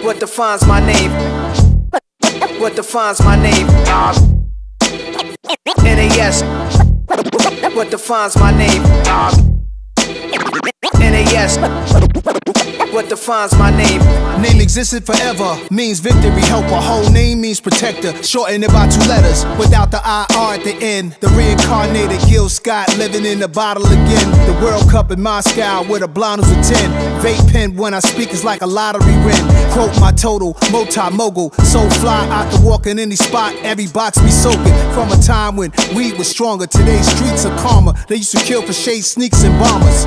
What defines my name? What defines my name? NAS. What defines my name? NAS. What defines my name? Name existed forever, means victory, helper. Whole name means protector, shortened it by 2 letters, without the IR at the end. The reincarnated Gil Scott, living in the bottle again. The World Cup in Moscow, where the blonde was a 10. Vape pen when I speak is like a lottery win. Quote my total, multi-mogul, so fly I can walk in any spot, every box be soaking. From a time when weed was stronger, today's streets are calmer. They used to kill for shade sneaks and bombers.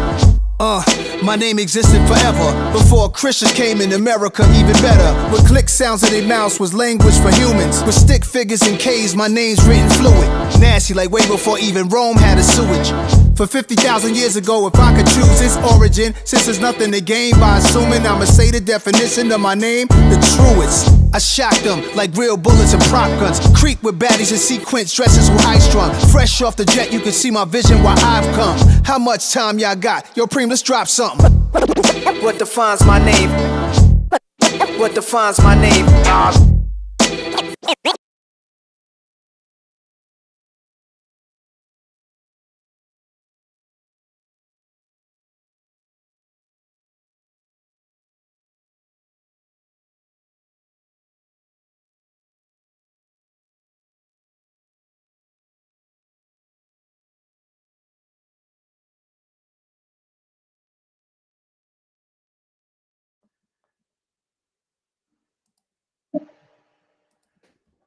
My name existed forever, before Christians came in America, even better. With click sounds in their mouths was language for humans. With stick figures and K's, my name's written fluid. Nasty like way before even Rome had a sewage. For 50,000 years ago, if I could choose its origin, since there's nothing to gain by assuming, I'ma say the definition of my name, the truest. I shock them like real bullets and prop guns. Creep with baddies and sequence dresses with high strung. Fresh off the jet, you can see my vision while I've come. How much time y'all got? Yo, Preem, let's drop something. What defines my name? What defines my name?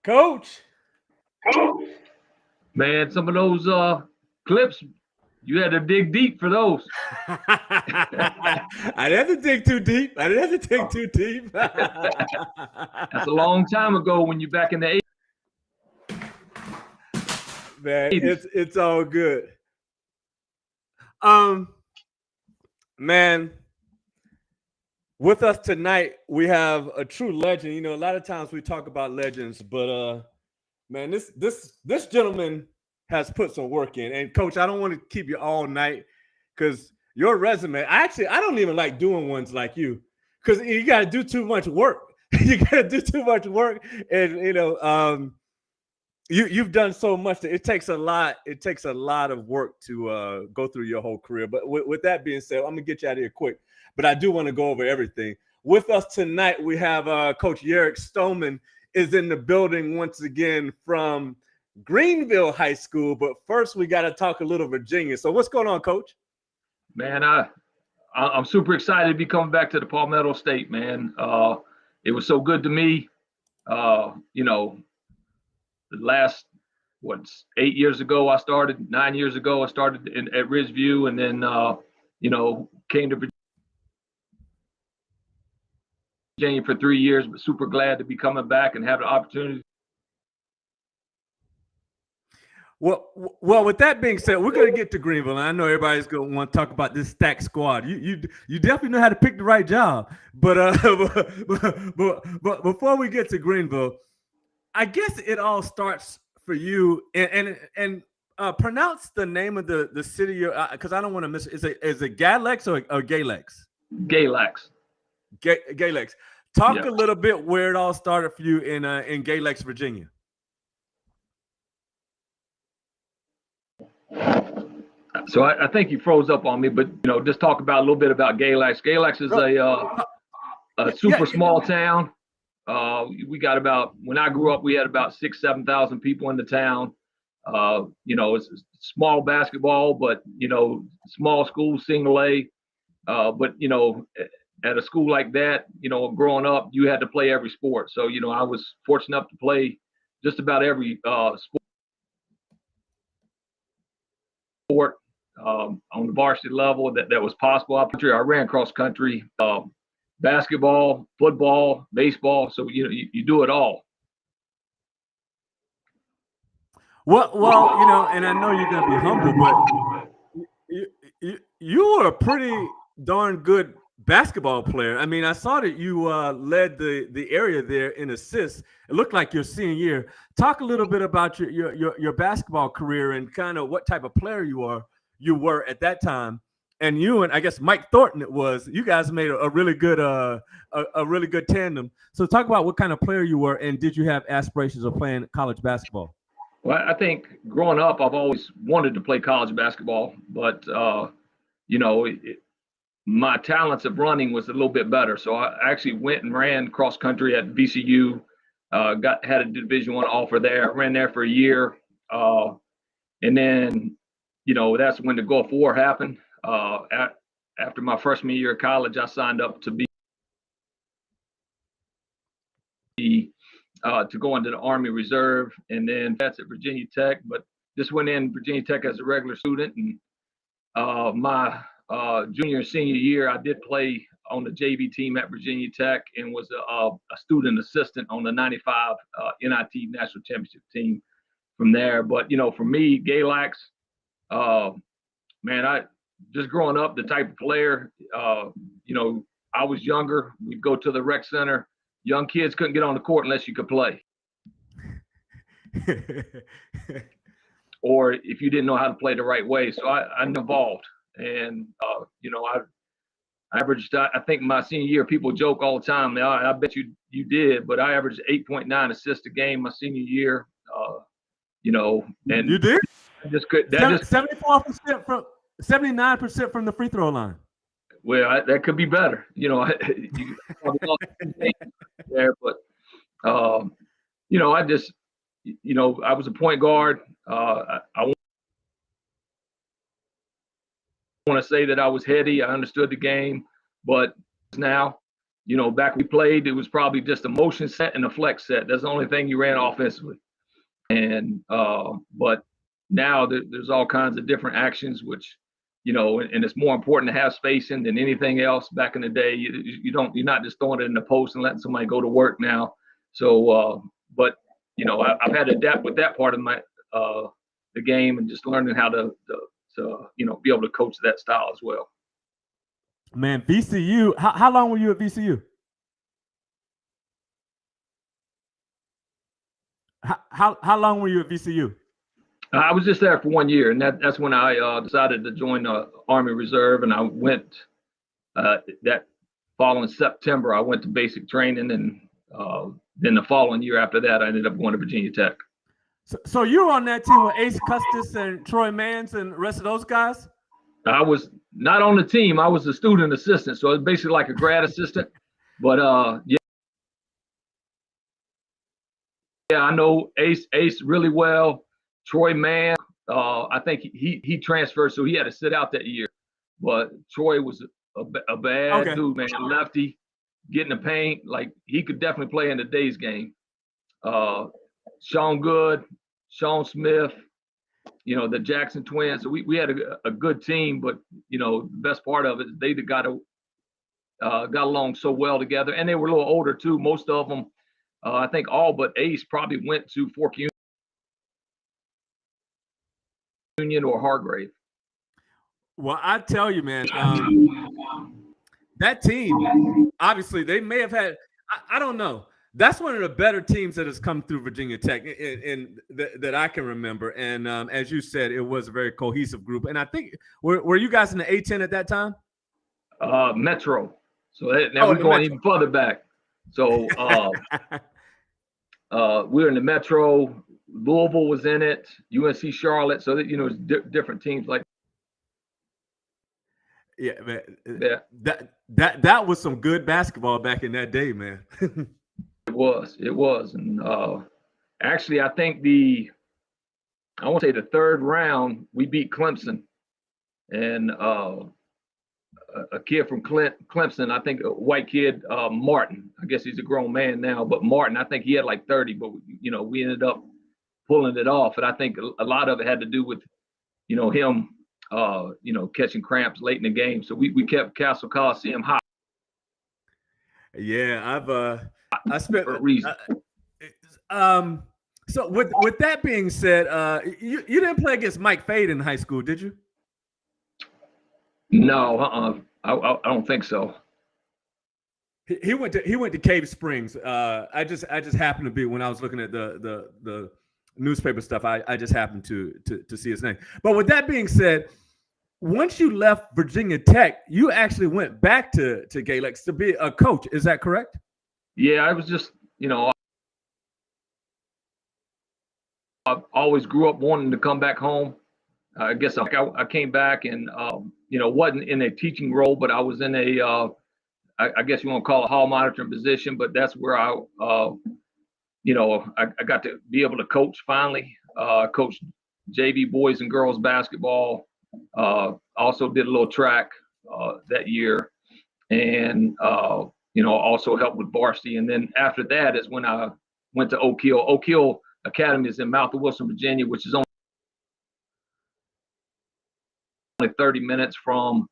Coach. Man, some of those clips, you had to dig deep for those. I didn't have to dig too deep. That's a long time ago when you're back in the 80s. Man, it's all good. Man, with us tonight, we have a true legend. You know, a lot of times we talk about legends, but man, this gentleman has put some work in. And Coach, I don't want to keep you all night because your resume, I don't even like doing ones like you because you got to do too much work. You got to do too much work, and you know, you've done so much that it takes a lot. It takes a lot of work to go through your whole career. But with that being said, I'm gonna get you out of here quick. But I do want to go over everything. With us tonight, we have Coach Yerrick Stoneman is in the building once again from Greenville High School. But first, we got to talk a little Virginia. So what's going on, Coach? Man, I'm super excited to be coming back to the Palmetto State, man. It was so good to me. You know, the last, 8 years ago, 9 years ago, I started at Ridgeview, and then, you know, came to Virginia for 3 years, but super glad to be coming back and have the opportunity. Well, with that being said, we're going to get to Greenville. And I know everybody's going to want to talk about this stack squad. You definitely know how to pick the right job. But before we get to Greenville, I guess it all starts for you. And pronounce the name of the city, because I don't want to miss it. Is it Galax or Galax? Galax. Galax. Talk a little bit where it all started for you in Galax, Virginia. So I think you froze up on me, but you know, just talk about a little bit about Galax. Galax is a super small town. We got about, when I grew up, we had about 6,000-7,000 people in the town. You know, it's small basketball, but you know, small school, single A. But you know, at a school like that, you know, growing up, you had to play every sport. So, you know, I was fortunate enough to play just about every sport on the varsity level that was possible. I ran cross country, basketball, football, baseball. So, you know, you do it all. Well, you know, and I know you're going to be humble, but you were a pretty darn good basketball player. I mean, I saw that you led the area there in assists. It looked like your senior year. Talk a little bit about your basketball career and kind of what type of player you were at that time, and you and I guess Mike Thornton, it was, you guys made a really good a really good tandem. So talk about what kind of player you were, and did you have aspirations of playing college basketball? Well, I think growing up, I've always wanted to play college basketball, but you know, my talents of running was a little bit better. So I actually went and ran cross country at VCU. Had a Division I offer there. I ran there for a year, and then, you know, that's when the Gulf War happened. After my freshman year of college, I signed up to go into the Army Reserve, and then that's at Virginia Tech. But just went in Virginia Tech as a regular student, and my junior and senior year, I did play on the JV team at Virginia Tech and was a student assistant on the '95 NIT National Championship team from there. But, you know, for me, Galax, man, I just growing up, the type of player, you know, I was younger. We'd go to the rec center. Young kids couldn't get on the court unless you could play. Or if you didn't know how to play the right way. So I'm involved. And, you know, I averaged, I think my senior year, people joke all the time. I bet you did, but I averaged 8.9 assists a game my senior year. You know, and you did? Just could, 74% from 79% from the free throw line. Well, that could be better. You know, you there, but you know, I just, you know, I was a point guard. I want to say that I was heady. I understood the game, but now, you know, back when we played, it was probably just a motion set and a flex set. That's the only thing you ran offensively. And but now there's all kinds of different actions, which, you know, and it's more important to have spacing than anything else. Back in the day, you're not just throwing it in the post and letting somebody go to work now. So, but, you know, I've had to adapt with that part of my the game, and just learning how to you know, be able to coach that style as well. Man, VCU. How long were you at VCU? How long were you at VCU? I was just there for 1 year, and that's when I decided to join the Army Reserve, and I went that following September. I went to basic training, and then the following year after that, I ended up going to Virginia Tech. So you were on that team with Ace Custis and Troy Mans and the rest of those guys? I was not on the team. I was a student assistant, so it's basically like a grad assistant. But yeah, I know Ace really well. Troy Mann, I think he transferred, so he had to sit out that year. But Troy was a bad dude, man. Lefty, getting the paint. Like, he could definitely play in the day's game. Sean Good, Sean Smith, you know, the Jackson twins. So we had a good team, but, you know, the best part of it is they got along so well together, and they were a little older too. Most of them, I think all but Ace probably went to Fork Union or Hargrave. Well, I tell you, man, that team, obviously, they may have had, I don't know. That's one of the better teams that has come through Virginia Tech that I can remember. And as you said, it was a very cohesive group. And I think, were you guys in the A-10 at that time? Metro. So now we're going even further back. So we were in the Metro. Louisville was in it. UNC Charlotte. So that, you know, it's different teams like. Yeah, man. Yeah. That was some good basketball back in that day, man. It was. And actually, I think I want to say the third round, we beat Clemson. And a kid from Clemson, I think a white kid, Martin. I guess he's a grown man now, but Martin, I think he had like 30, but, you know, we ended up pulling it off. And I think a lot of it had to do with, you know, him, you know, catching cramps late in the game. So we kept Castle Coliseum hot. Yeah, I spent for a reason. So with that being said, you didn't play against Mike Fade in high school, did you? No, I don't think so. He went to Cave Springs. I just happened to be, when I was looking at the newspaper stuff, I just happened to see his name. But with that being said, once you left Virginia Tech, you actually went back to Galax to be a coach. Is that correct? Yeah, I was just, I always grew up wanting to come back home. I guess I came back and, wasn't in a teaching role, but I was in I guess you want to call it hall monitoring position, but that's where I got to be able to coach finally. Coach JV boys and girls basketball. Also did a little track that year, and also helped with varsity. And then after that is when I went to Oak Hill. Oak Hill Academy is in Mount Wilson, Virginia, which is only 30 minutes from.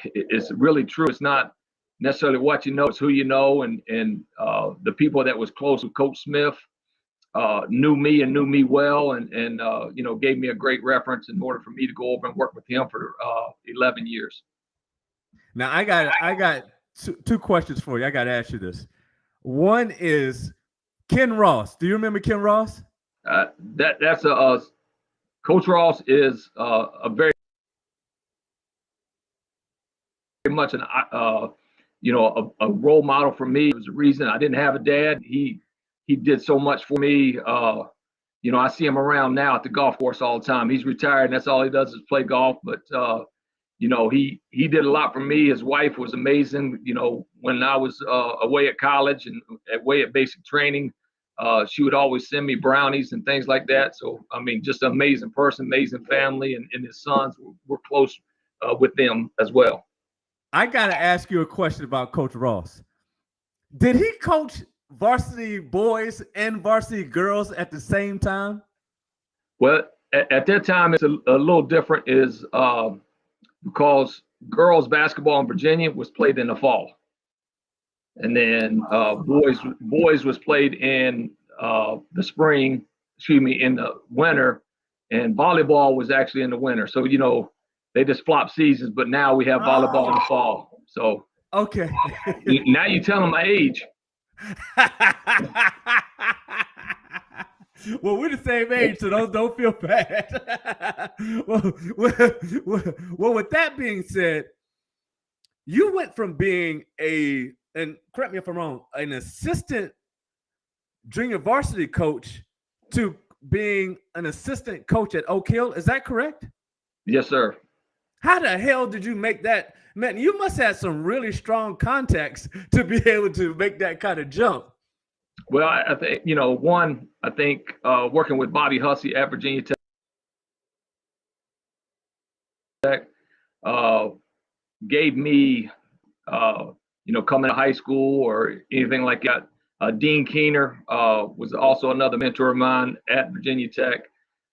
It's really true. It's not necessarily what you know; it's who you know, and the people that was close with Coach Smith knew me and knew me well, and gave me a great reference in order for me to go over and work with him for 11 years. Now I got two questions for you. I got to ask you this. One is Ken Ross. Do you remember Ken Ross? That's Coach Ross is a very much a role model for me. It was the reason I didn't have a dad. He did so much for me. I see him around now at the golf course all the time. He's retired, and that's all he does is play golf. But he did a lot for me. His wife was amazing. When I was away at college and away at basic training, she would always send me brownies and things like that. So I mean, just an amazing person, amazing family, and his sons were close with them as well. I got to ask you a question about Coach Ross. Did he coach varsity boys and varsity girls at the same time? Well, at that time, it's a little different is because girls basketball in Virginia was played in the fall. And then boys was played in the spring, in the winter, and volleyball was actually in the winter. So, they just flop seasons, but now we have volleyball in the fall. So okay. Now you're telling my age. Well, we're the same age, so don't feel bad. well, with that being said, you went from being and correct me if I'm wrong, an assistant junior varsity coach to being an assistant coach at Oak Hill. Is that correct? Yes, sir. How the hell did you make that? Man, you must have some really strong contacts to be able to make that kind of jump. Well, I think, working with Bobby Hussey at Virginia Tech gave me, coming to high school or anything like that. Dean Keener was also another mentor of mine at Virginia Tech.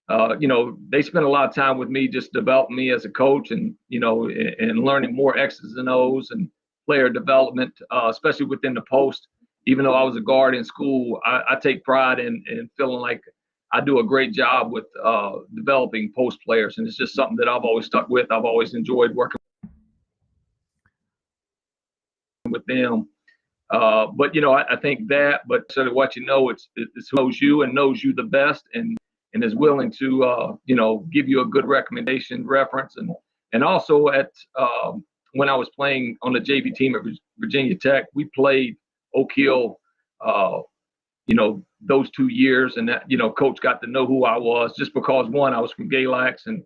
They spent a lot of time with me, just developing me as a coach and learning more X's and O's and player development, especially within the post. Even though I was a guard in school, I take pride in feeling like I do a great job with developing post players. And it's just something that I've always stuck with. I've always enjoyed working with them. But I think that, but sort of what it's who knows you and knows you the best and is willing to give you a good recommendation reference. And also at when I was playing on the JV team at Virginia Tech, we played Oak Hill those 2 years, and that coach got to know who I was just because one, I was from Galax, and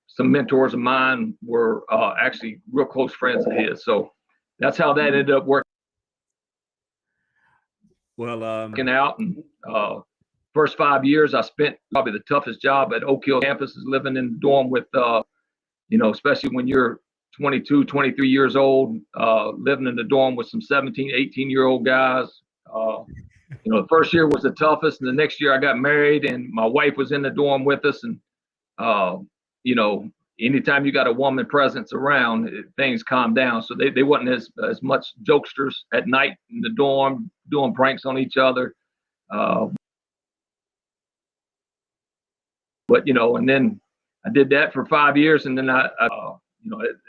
some mentors of mine were actually real close friends of his. So that's how that ended up working out. And first 5 years I spent probably the toughest job at Oak Hill campus is living in the dorm with especially when you're 22, 23 years old, living in the dorm with some 17, 18-year-old guys. The first year was the toughest, and the next year I got married, and my wife was in the dorm with us. And anytime you got a woman presence around, things calm down. So they wasn't as much jokesters at night in the dorm doing pranks on each other. But and then I did that for 5 years, and then I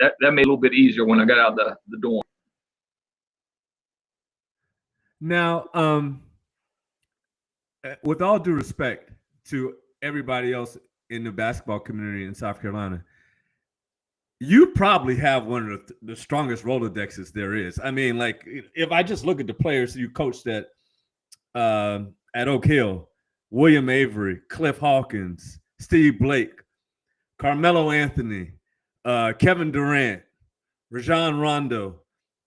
that made it a little bit easier when I got out of the dorm. Now, with all due respect to everybody else in the basketball community in South Carolina, you probably have one of the strongest Rolodexes there is. I mean, like if I just look at the players you coached at Oak Hill, William Avery, Cliff Hawkins, Steve Blake, Carmelo Anthony, Kevin Durant, Rajon Rondo,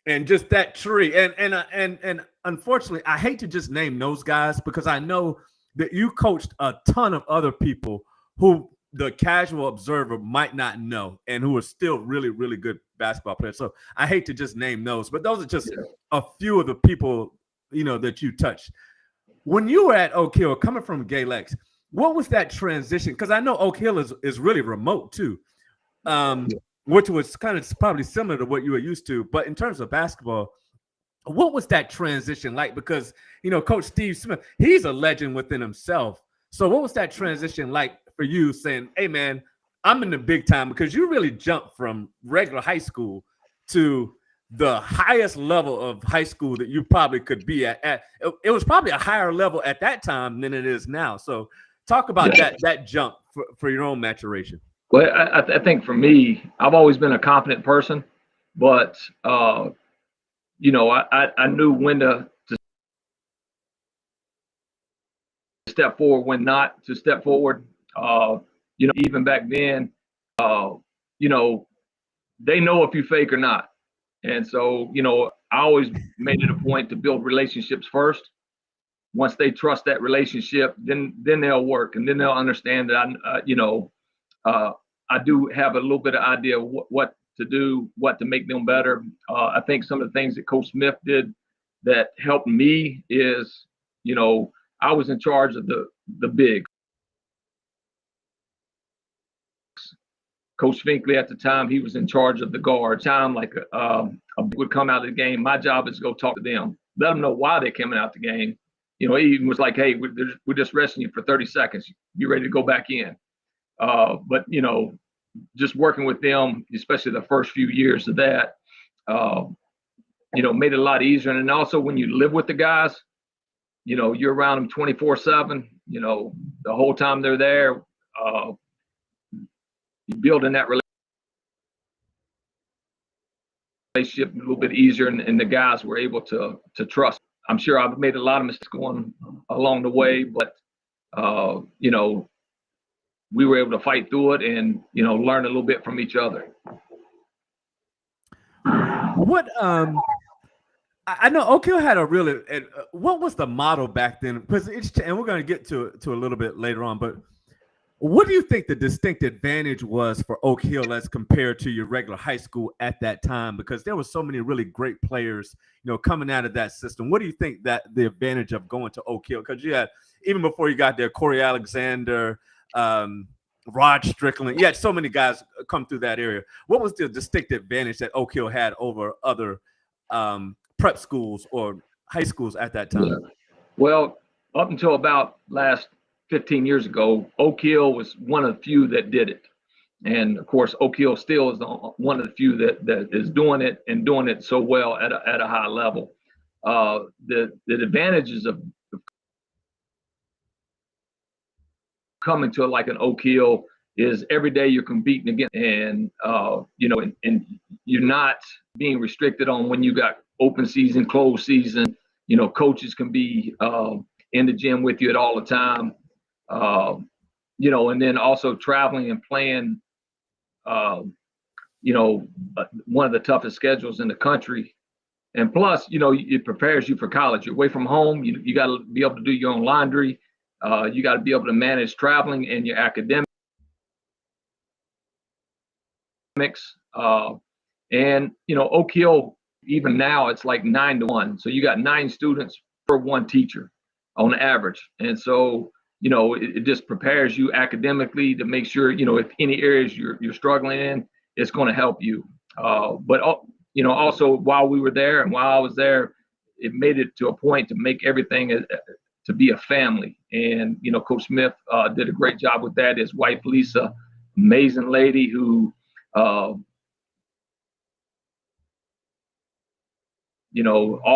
and just that tree. And unfortunately, I hate to just name those guys because I know that you coached a ton of other people who the casual observer might not know and who are still really, really good basketball players. So I hate to just name those, but those are just a few of the people, that you touched. When you were at Oak Hill, coming from Galax, what was that transition? Because I know Oak Hill is really remote too, which was kind of probably similar to what you were used to. But in terms of basketball, what was that transition like? Because, Coach Steve Smith, he's a legend within himself. So what was that transition like for you saying, hey, man, I'm in the big time? Because you really jumped from regular high school to the highest level of high school that you probably could be at. It was probably a higher level at that time than it is now. So talk about that jump for your own maturation. Well, I think for me, I've always been a confident person, but I knew when to step forward, when not to step forward. Even back then, they know if you fake or not. And so, I always made it a point to build relationships first. Once they trust that relationship, then they'll work, and then they'll understand that I do have a little bit of idea of what to do, what to make them better. I think some of the things that Coach Smith did that helped me is, I was in charge of the bigs. Coach Finkley at the time, he was in charge of the guards. Time like would come out of the game, my job is to go talk to them, let them know why they're coming out the game. He even was like, hey, we're just resting you for 30 seconds. You ready to go back in? But just working with them, especially the first few years of that, made it a lot easier. And also when you live with the guys, you're around them 24/7. The whole time they're there. Building that relationship a little bit easier, and the guys were able to trust. I'm sure I've made a lot of mistakes going along the way, but we were able to fight through it and learn a little bit from each other. What I know Oak Hill had a really what was the model back then? Because and we're going to get to a little bit later on, but what do you think the distinct advantage was for Oak Hill as compared to your regular high school at that time? Because there were so many really great players, coming out of that system. What do you think that the advantage of going to Oak Hill? Because you had, even before you got there, Corey Alexander, Rod Strickland. You had so many guys come through that area. What was the distinct advantage that Oak Hill had over other prep schools or high schools at that time? Yeah. Well, up until about last 15 years ago, Oak Hill was one of the few that did it. And of course, Oak Hill still is one of the few that is doing it and doing it so well at a high level. The advantages of coming to like an Oak Hill is every day you're competing against, and and you're not being restricted on when you got open season, closed season. Coaches can be in the gym with you at all the time. And then also traveling and playing, one of the toughest schedules in the country. And plus, it prepares you for college. You're away from home. You got to be able to do your own laundry. You got to be able to manage traveling and your academics. Oak Hill, even now, it's like 9-to-1. So you got 9 students per 1 teacher on average. And so, it just prepares you academically to make sure, if any areas you're struggling in, it's going to help you. But also while we were there and while I was there, it made it to a point to make everything to be a family. And, Coach Smith did a great job with that. His wife, Lisa, amazing lady who, all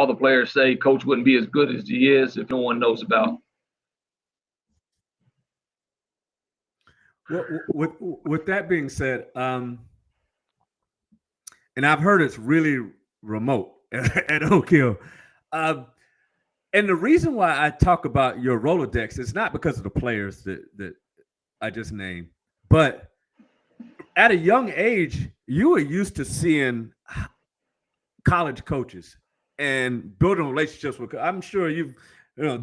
the players say Coach wouldn't be as good as he is if no one knows about. Well, with that being said, and I've heard it's really remote at Oak Hill. Um, and the reason why I talk about your Rolodex is not because of the players that I just named, but at a young age, you were used to seeing college coaches and building relationships with. I'm sure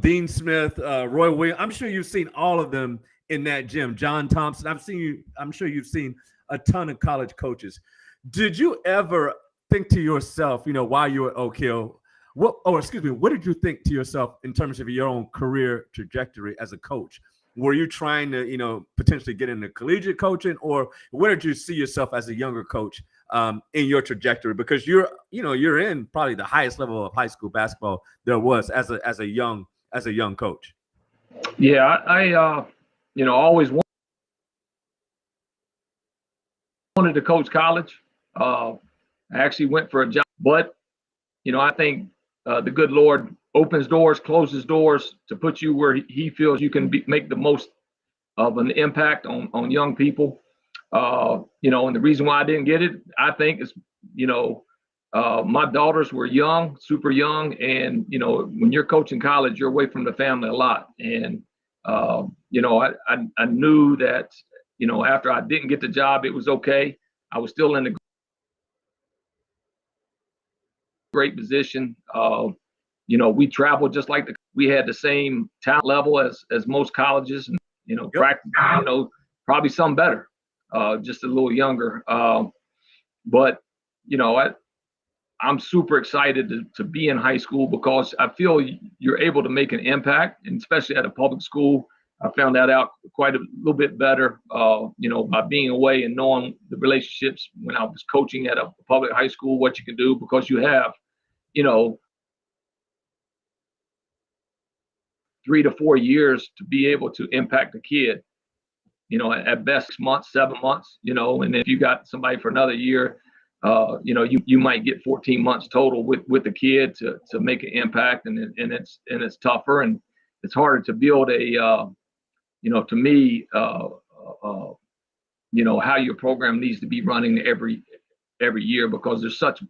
Dean Smith, Roy Williams. I'm sure you've seen all of them in that gym. John Thompson. I've seen you. I'm sure you've seen a ton of college coaches. Did you ever think to yourself, while you were at Oak Hill, what did you think to yourself in terms of your own career trajectory as a coach? Were you trying to, potentially get into collegiate coaching, or where did you see yourself as a younger coach in your trajectory? Because you're in probably the highest level of high school basketball there was as a young coach. Yeah, I always wanted to coach college. I actually went for a job, but I think the good Lord opens doors, closes doors to put you where He feels you can make the most of an impact on young people. And the reason why I didn't get it, I think, is my daughters were young, super young, and when you're coaching college, you're away from the family a lot. And I knew that after I didn't get the job, it was okay. I was still in the great position. We traveled just like we had the same talent level as most colleges, and Yep. practice, probably some better, just a little younger. But I'm super excited to be in high school because I feel you're able to make an impact, and especially at a public school. I found that out quite a little bit better, by being away and knowing the relationships when I was coaching at a public high school, what you can do, because you have, 3 to 4 years to be able to impact a kid, at best 6 months, 7 months, and if you got somebody for another year, you might get 14 months total with the kid to make an impact, and it's tougher, and it's harder to build to me, how your program needs to be running every year, because there's such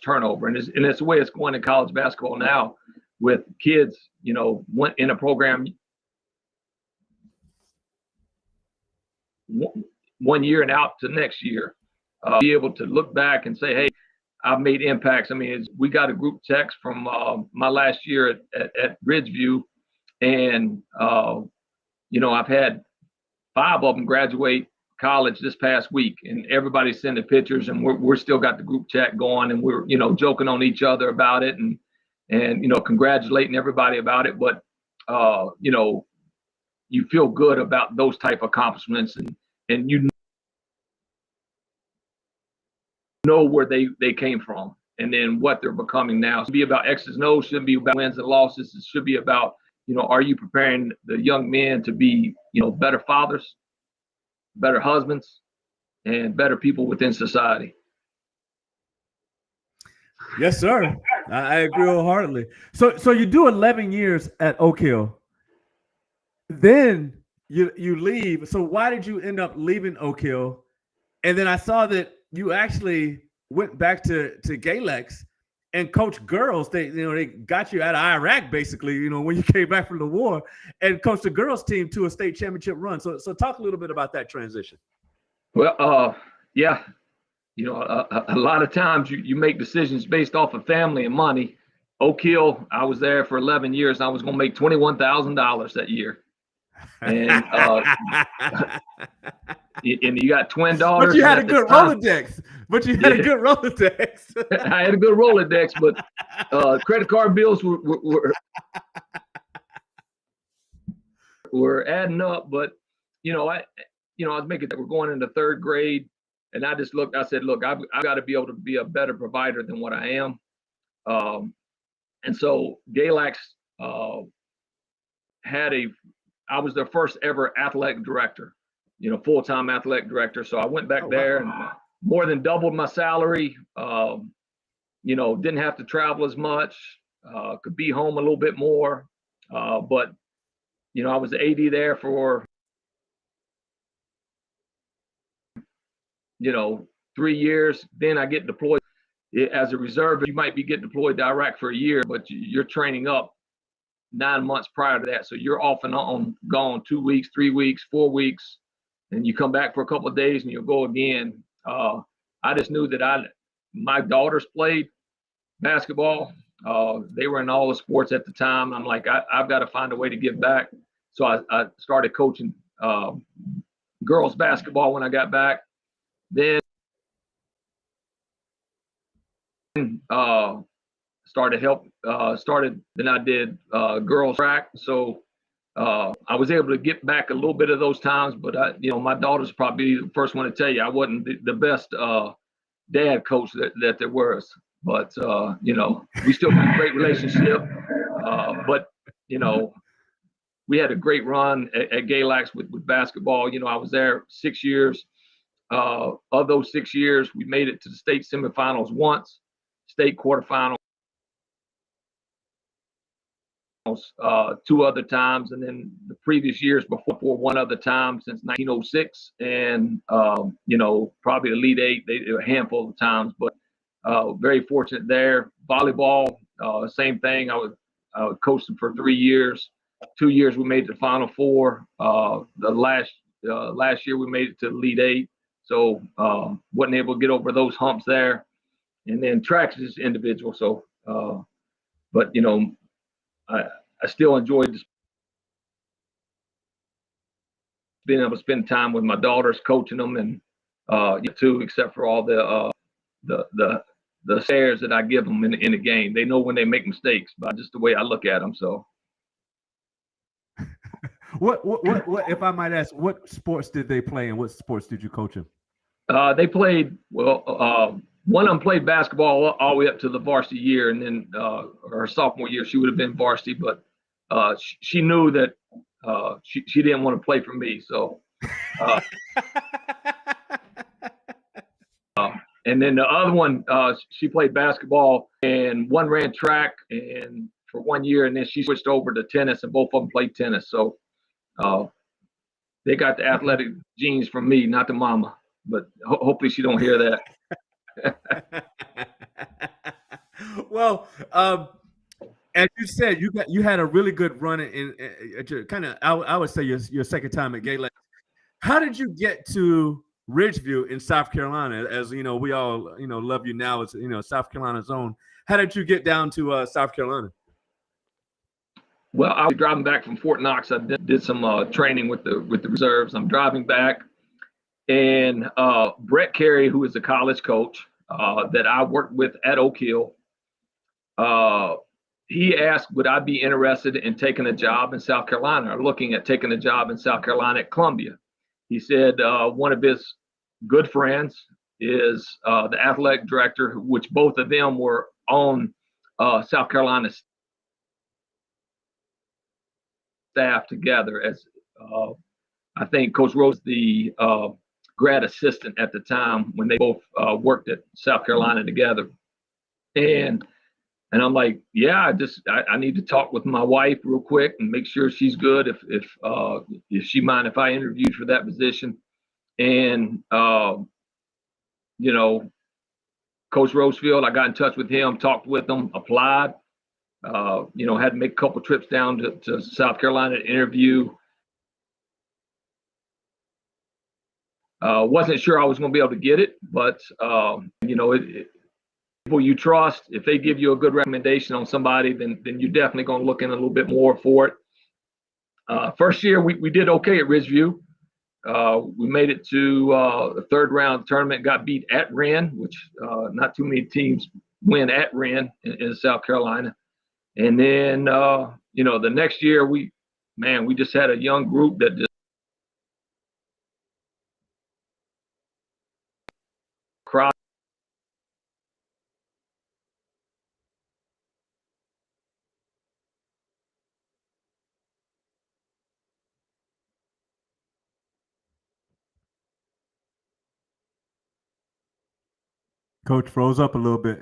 turnover, and it's the way it's going in college basketball now, with kids, went in a program 1 year and out to next year, be able to look back and say, hey, I've made impacts. I mean, we got a group text from my last year at Ridgeview, and I've had 5 of them graduate college this past week, and everybody's sending pictures, and we're still got the group chat going, and we're joking on each other about it, and congratulating everybody about it. But you feel good about those type of accomplishments, and know where they came from, and then what they're becoming now. It should be about X's and O's, shouldn't be about wins and losses. It should be about, are you preparing the young men to be, better fathers, better husbands, and better people within society. Yes, sir. I agree wholeheartedly. So you do 11 years at Oak Hill. Then you leave. So why did you end up leaving Oak Hill? And then I saw that you actually went back to Galax and coached girls. They got you out of Iraq basically, when you came back from the war, and coached the girls team to a state championship run. So talk a little bit about that transition. Well, yeah, a lot of times you make decisions based off of family and money. Oak Hill, I was there for 11 years. I was going to make $21,000 that year. And and you got twin daughters. But you had a good Rolodex. I had a good Rolodex, but credit card bills were adding up. But I was making that we're going into 3rd grade, and I said, look, I've got to be able to be a better provider than what I am. And so Galax I was their first ever athletic director, full-time athletic director. So I went back there and more than doubled my salary, didn't have to travel as much, could be home a little bit more. But, I was the AD there for 3 years. Then I get deployed as a reserve. You might be getting deployed to Iraq for a year, but you're training up 9 months prior to that. So you're off and on, gone 2 weeks, 3 weeks, 4 weeks, and you come back for a couple of days and you'll go again. I just knew that my daughters played basketball. They were in all the sports at the time. I'm like, I've got to find a way to give back. So I started coaching girls basketball when I got back. Then then I did girls track. So I was able to get back a little bit of those times, but my daughter's probably the first one to tell you I wasn't the best dad coach that there was. But we still got a great relationship. But we had a great run at Galax with basketball. I was there 6 years. Of those 6 years, we made it to the state semifinals once, state quarterfinals 2 other times, and then the previous years before 1 other time since 1906, and probably Elite Eight, a handful of times, but very fortunate there. Volleyball, same thing. I coached for 3 years. 2 years we made it to Final Four. The last year we made it to Elite Eight, so wasn't able to get over those humps there. And then track is individual, so but I still enjoyed being able to spend time with my daughters, coaching them, and too, except for all the stares that I give them in the game. They know when they make mistakes, but just the way I look at them. So, what if I might ask, what sports did they play, and what sports did you coach them? They played one of them played basketball all the way up to the varsity year, and then her sophomore year she would have been varsity, but she knew that she didn't want to play for me. So, and then the other one, she played basketball, and one ran track and for 1 year, and then she switched over to tennis, and both of them played tennis. So they got the athletic genes from me, not the mama. But hopefully she don't hear that. Well, as you said, you had a really good run in kind of, I would say your second time at Galax. How did you get to Ridgeview in South Carolina? As we all love you now. It's South Carolina's own. How did you get down to South Carolina? Well, I was driving back from Fort Knox. I did some training with the reserves. I'm driving back, and Brett Carey, who is a college coach that I worked with at Oak Hill, he asked, would I be interested in taking a job in South Carolina, or looking at taking a job in South Carolina at Columbia. He said one of his good friends is the athletic director, which both of them were on South Carolina staff together. As I think Coach Rose, the grad assistant at the time when they both worked at South Carolina together. And I'm like, yeah, I need to talk with my wife real quick and make sure she's good if she mind if I interviewed for that position. And Coach Rosefield, I got in touch with him, talked with him, applied. Had to make a couple trips down to South Carolina to interview. Wasn't sure I was going to be able to get it, but people you trust, if they give you a good recommendation on somebody, then you're definitely going to look in a little bit more for it. First year we did okay at Ridgeview. We made it to the third round tournament, got beat at Wren, which not too many teams win at Wren in South Carolina. And then the next year we just had a young group that just cried. Coach froze up a little bit.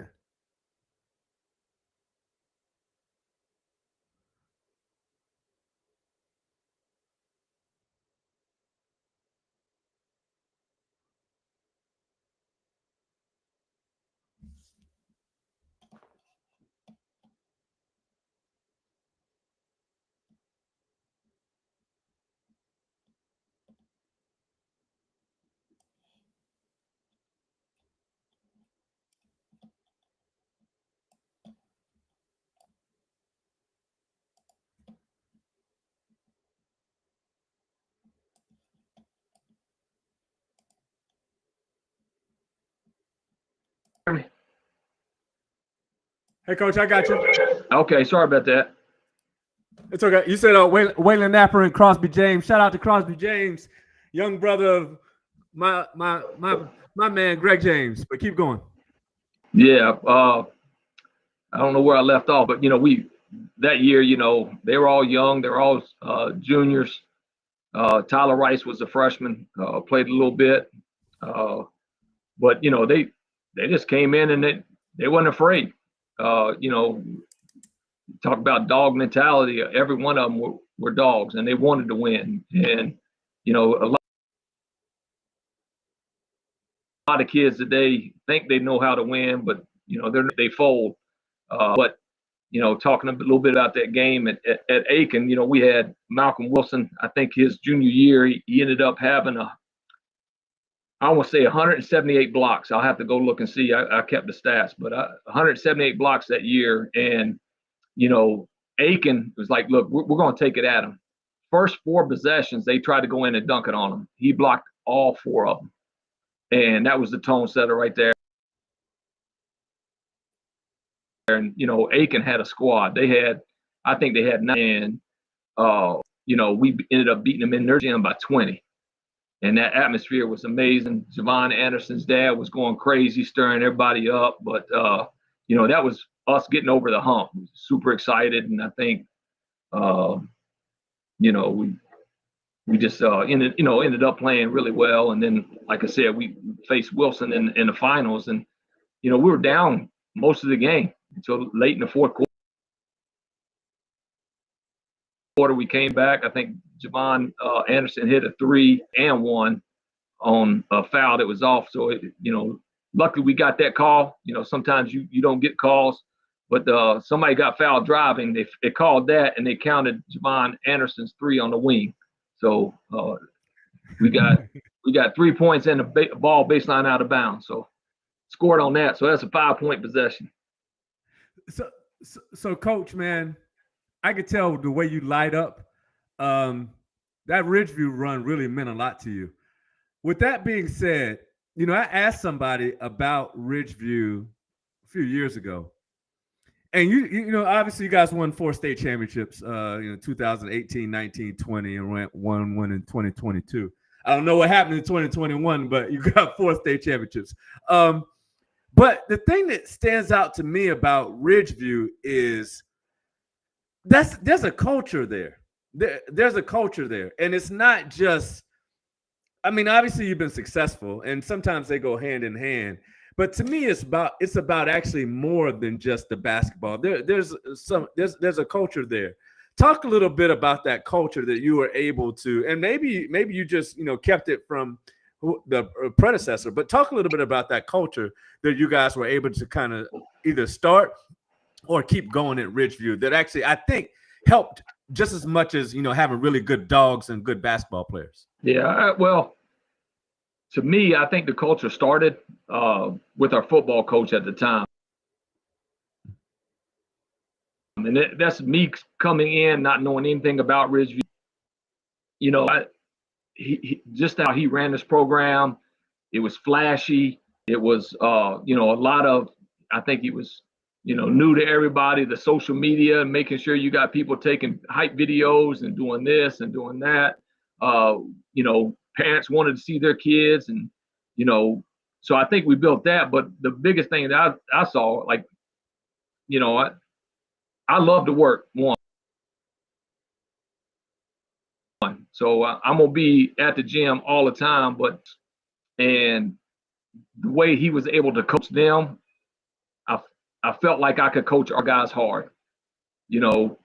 me? Hey, Coach, I got you. Okay, sorry about that. It's okay. You said Waylon Napper and Crosby James. Shout out to Crosby James, young brother of my man Greg James. But keep going. Yeah, I don't know where I left off, but that year, they were all young. They were all juniors. Tyler Rice was a freshman, played a little bit, but they just came in and they wasn't afraid. Talk about dog mentality. Every one of them were dogs, and they wanted to win. And a lot of kids today think they know how to win, but they fold. But talking a little bit about that game at Aiken, we had Malcolm Wilson. I think his junior year, he ended up having I want to say 178 blocks. I'll have to go look and see. I kept the stats, but 178 blocks that year. And, Aiken was like, look, we're going to take it at him. First 4 possessions, they tried to go in and dunk it on him. He blocked all 4 of them. And that was the tone setter right there. And, Aiken had a squad. I think they had 9. And, we ended up beating them in their gym by 20. And that atmosphere was amazing. Javon Anderson's dad was going crazy, stirring everybody up. But, that was us getting over the hump. Super excited. And I think, we just ended up playing really well. And then, like I said, we faced Wilson in the finals. And, we were down most of the game until late in the fourth quarter. We came back. I think Javon Anderson hit a 3 and 1 on a foul that was off. So, luckily we got that call. Sometimes you don't get calls, but somebody got foul driving. They called that, and they counted Javon Anderson's 3 on the wing. So we got 3 points and the ball baseline out of bounds. So scored on that. So that's a 5-point possession. So Coach, man, I could tell the way you light up. That Ridgeview run really meant a lot to you. With that being said, I asked somebody about Ridgeview a few years ago, and obviously you guys won 4 state championships, 2018, 19, 20, and won one in 2022. I don't know what happened in 2021, but you got 4 state championships. But the thing that stands out to me about Ridgeview is there's a culture there. There's a culture there, and it's not just. I mean, obviously you've been successful, and sometimes they go hand in hand. But to me, it's about actually more than just the basketball. There's a culture there. Talk a little bit about that culture that you were able to, and maybe you just kept it from the predecessor. But talk a little bit about that culture that you guys were able to kind of either start or keep going at Ridgeview. That actually I think helped just as much as having really good dogs and good basketball players. Yeah, well, to me, I think the culture started with our football coach at the time. And that's me coming in, not knowing anything about Ridgeview. He just how he ran this program, it was flashy. It was, a lot of, I think he was, new to everybody, the social media, making sure you got people taking hype videos and doing this and doing that. Parents wanted to see their kids, and so I think we built that. But the biggest thing that I saw, I love to work. So I'm gonna be at the gym all the time, and the way he was able to coach them, I felt like I could coach our guys hard.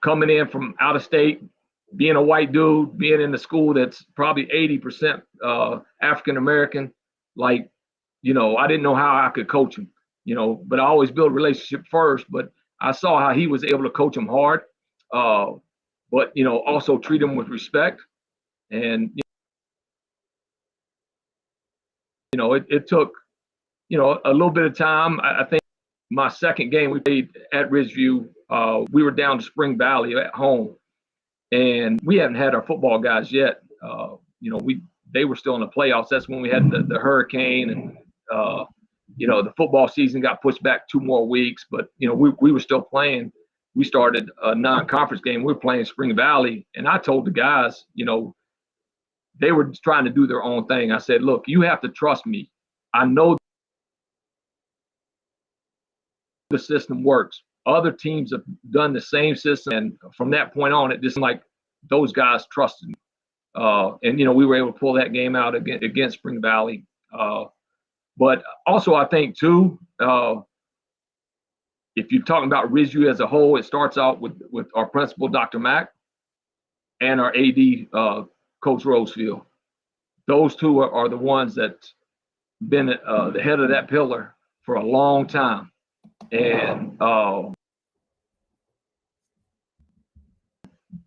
Coming in from out of state, being a white dude, being in the school that's probably 80% African American, I didn't know how I could coach him, but I always build a relationship first. But I saw how he was able to coach him hard, but also treat him with respect. And it took a little bit of time. I think my second game we played at Ridgeview, we were down to Spring Valley at home. And we hadn't had our football guys yet. They were still in the playoffs. That's when we had the hurricane, and the football season got pushed back 2 more weeks, but we were still playing. We started a non-conference game. We were playing Spring Valley, and I told the guys, they were trying to do their own thing. I said, look, you have to trust me. I know the system works. Other teams have done the same system, and from that point on, it just like those guys trusted me. And we were able to pull that game out against Spring Valley. But also, I think too, if you're talking about RISU as a whole, it starts out with our principal, Dr. Mack, and our AD, Coach Rosefield. Those two are the ones that's been the head of that pillar for a long time. And,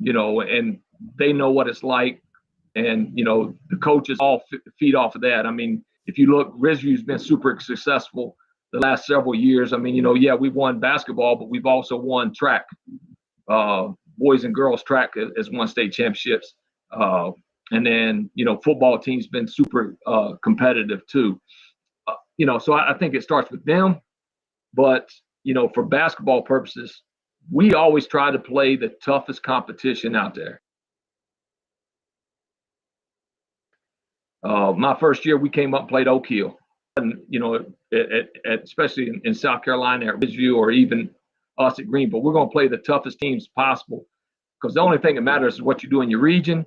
and they know what it's like. And, the coaches all feed off of that. I mean, if you look, RISU's been super successful the last several years. I mean, we've won basketball, but we've also won track. Boys and girls track has won state championships. And then, football team's been super competitive too. So I think it starts with them. But, for basketball purposes, we always try to play the toughest competition out there. My first year, we came up and played Oak Hill. And, especially in South Carolina at Ridgeview or even us at Greenville, we're going to play the toughest teams possible, because the only thing that matters is what you do in your region.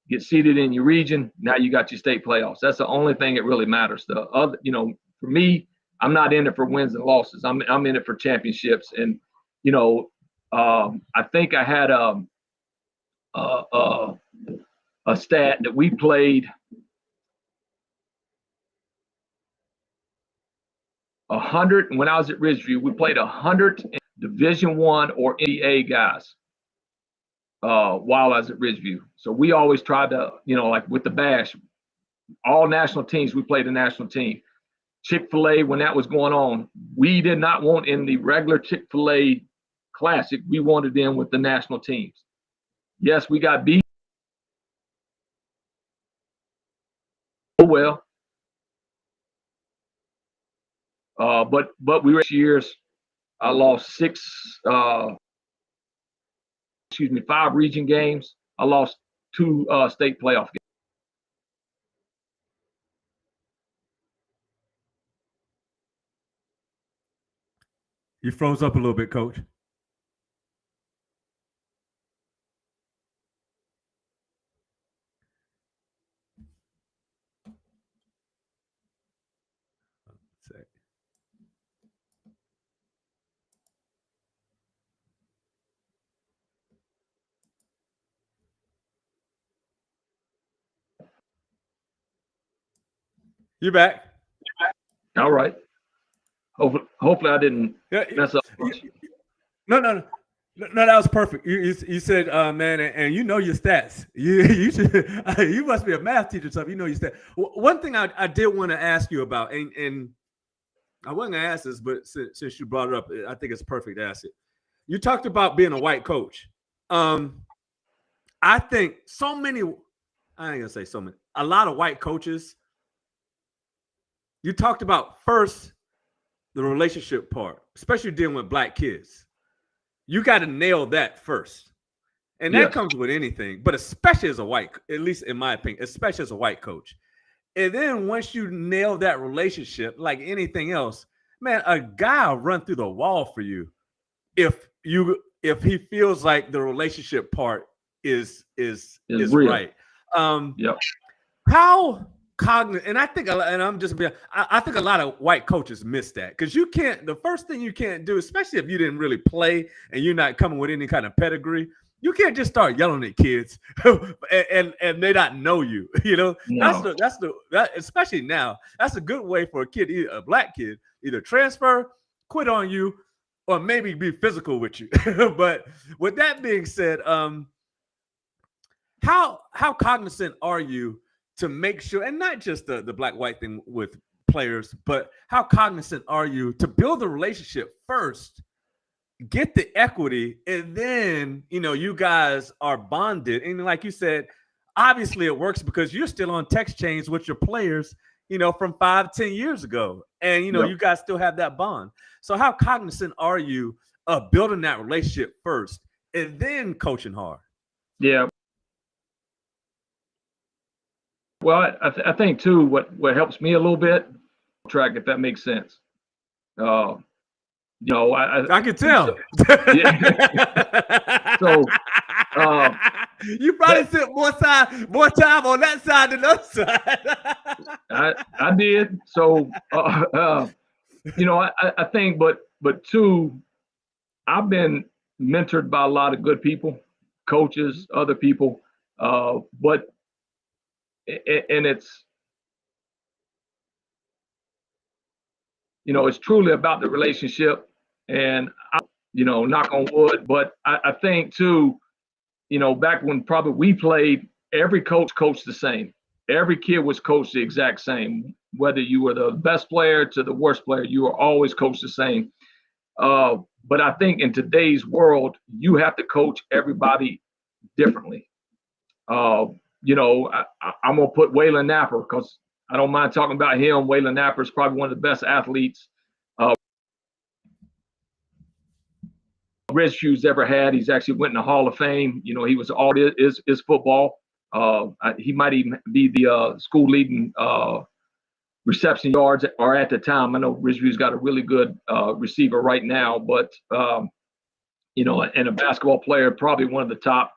Get seated in your region. Now you got your state playoffs. That's the only thing that really matters. The other, for me, I'm not in it for wins and losses. I'm in it for championships. And I think I had a stat that we played 100 when I was at Ridgeview. We played 100 Division I or NBA guys while I was at Ridgeview. So we always tried to, like with the Bash, all national teams, we played a national team. Chick-fil-A, when that was going on, we did not want in the regular Chick-fil-A Classic. We wanted them with the national teams. Yes, we got beat. Oh well. But we were years. I lost 5 region games. I lost 2 state playoff games. You froze up a little bit, Coach. You back? All right. Hopefully I didn't mess up. No, that was perfect. You said, man, and you know your stats. You should. You must be a math teacher, so you know your stats. One thing I did want to ask you about, and I wasn't gonna ask this, but since you brought it up, I think it's perfect to ask it. You talked about being a white coach. I think so many. I ain't gonna say so many. A lot of white coaches. You talked about first the relationship part, especially dealing with black kids. You got to nail that first. And that comes with anything, but especially as a white, at least in my opinion, especially as a white coach. And then once you nail that relationship, like anything else, man, a guy will run through the wall for you if he feels like the relationship part is right. How cognizant, and I think, and I'm just being, I think a lot of white coaches miss that, because you can't. The first thing you can't do, especially if you didn't really play and you're not coming with any kind of pedigree, you can't just start yelling at kids and they not know you. No. That especially now, that's a good way for a kid, a black kid, either transfer, quit on you, or maybe be physical with you. But with that being said, how cognizant are you to make sure, and not just the black-white thing with players, but how cognizant are you to build a relationship first, get the equity, and then, you guys are bonded. And like you said, obviously it works because you're still on text chains with your players, from 5-10 years ago. And, Yep. you guys still have that bond. So how cognizant are you of building that relationship first and then coaching hard? Yeah. Well, I think too, what helps me a little bit, track, if that makes sense. I can tell. Yeah. So you probably spent more time on that side than the other side. I did. So I think, but two, I've been mentored by a lot of good people, coaches, other people, but it's it's truly about the relationship, and knock on wood. But I think too, back when probably we played, every coach coached the same. Every kid was coached the exact same. Whether you were the best player to the worst player, you were always coached the same. But I think in today's world, you have to coach everybody differently. I'm gonna put Waylon Napper, because I don't mind talking about him. Waylon Napper is probably one of the best athletes Ridgeview's ever had. He's actually went in the Hall of Fame. He was all is football. He might even be the school leading reception yards, or at the time. I know Ridgeview's got a really good receiver right now, but and a basketball player, probably one of the top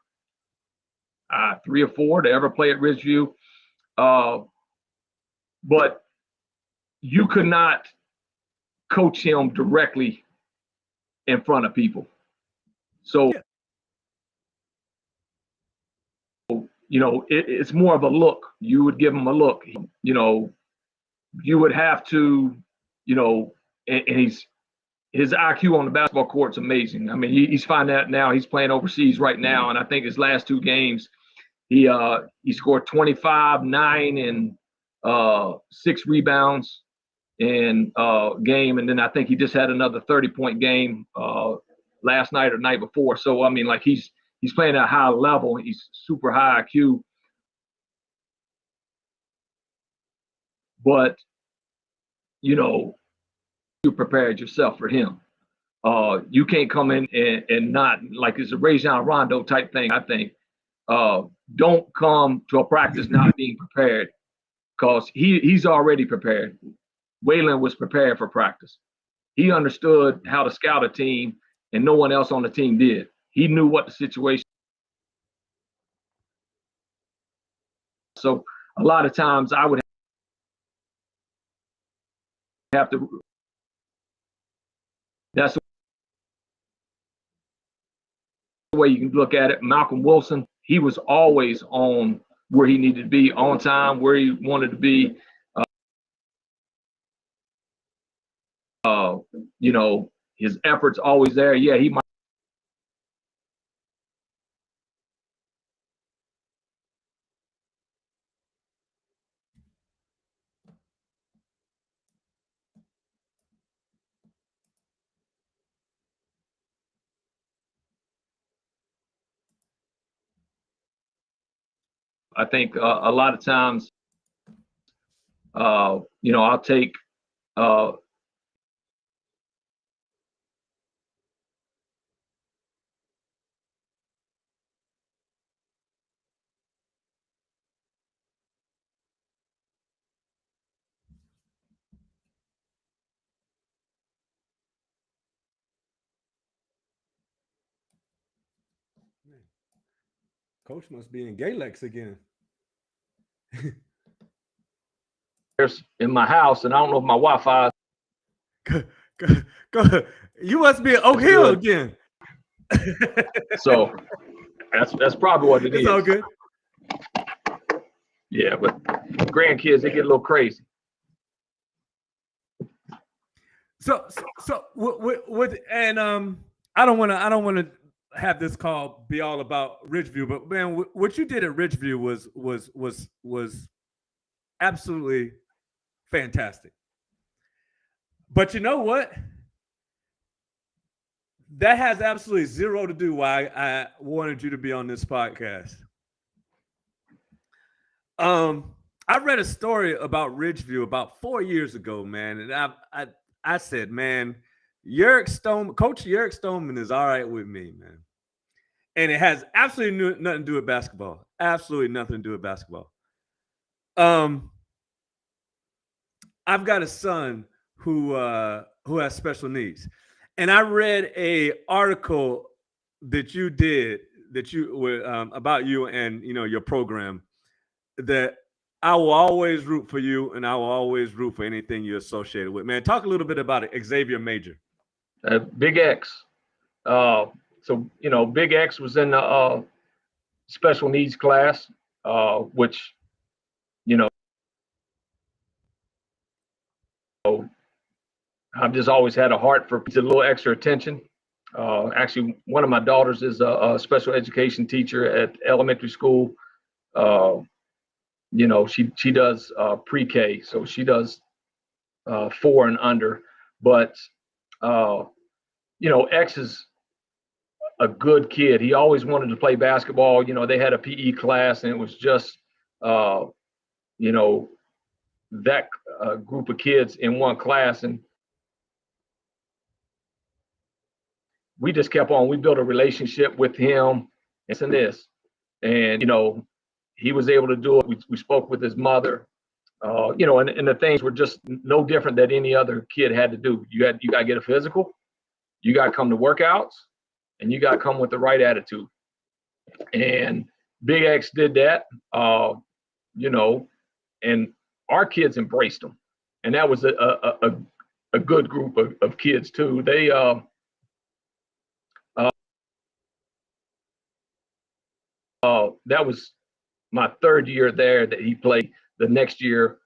3 or 4 to ever play at Ridgeview. But you could not coach him directly in front of people. So, it's more of a look. You would give him a look. You would have to, and his IQ on the basketball court is amazing. I mean, he's finding that now. He's playing overseas right now, and I think his last 2 games, he scored 25, 9, and 6 rebounds in game, and then I think he just had another 30-point game last night or night before. So I mean, like he's playing at a high level. He's super high IQ, but you prepared yourself for him. You can't come in and not, like, it's a Rajon Rondo type thing. I think don't come to a practice not being prepared, because he's already prepared. Waylon was prepared for practice. He understood how to scout a team, and no one else on the team did. He knew what the situation. So a lot of times I would have to. That's the way you can look at it. Malcolm Wilson, he was always on where he needed to be, on time, where he wanted to be. His efforts always there. Yeah, he might. I think a lot of times, I'll take. Coach must be in Galax again. In my house, and I don't know if my Wi-Fi. Go. You must be in Oak Hill again. So that's probably what it is. It's all good. Yeah, but grandkids, they get a little crazy. So and I don't want to have this call be all about Ridgeview, but man, what you did at Ridgeview was absolutely fantastic. But you know what? That has absolutely zero to do why I wanted you to be on this podcast. I read a story about Ridgeview about 4 years ago, man, and I said, man, Coach Yerrick Stoneman is all right with me, man, and it has absolutely nothing to do with basketball. Absolutely nothing to do with basketball. Um, I've got a son who has special needs, and I read a article that you did that you were about you and your program that I will always root for you, and I will always root for anything you're associated with. Man, talk a little bit about it, Xavier Major. Big X. So Big X was in the special needs class, which you know I've just always had a heart for a little extra attention. Actually, one of my daughters is a special education teacher at elementary school. She does pre-K, so she does 4 and under. But X is a good kid. He always wanted to play basketball. They had a PE class, and it was just that group of kids in one class, and we just kept on. We built a relationship with him, and and he was able to do it. We spoke with his mother, and the things were just no different than any other kid had to do. You got to get a physical, you got to come to workouts, and you got to come with the right attitude. And Big X did that, and our kids embraced him, and that was a good group of kids too. They that was my 3rd year there that he played. The next year,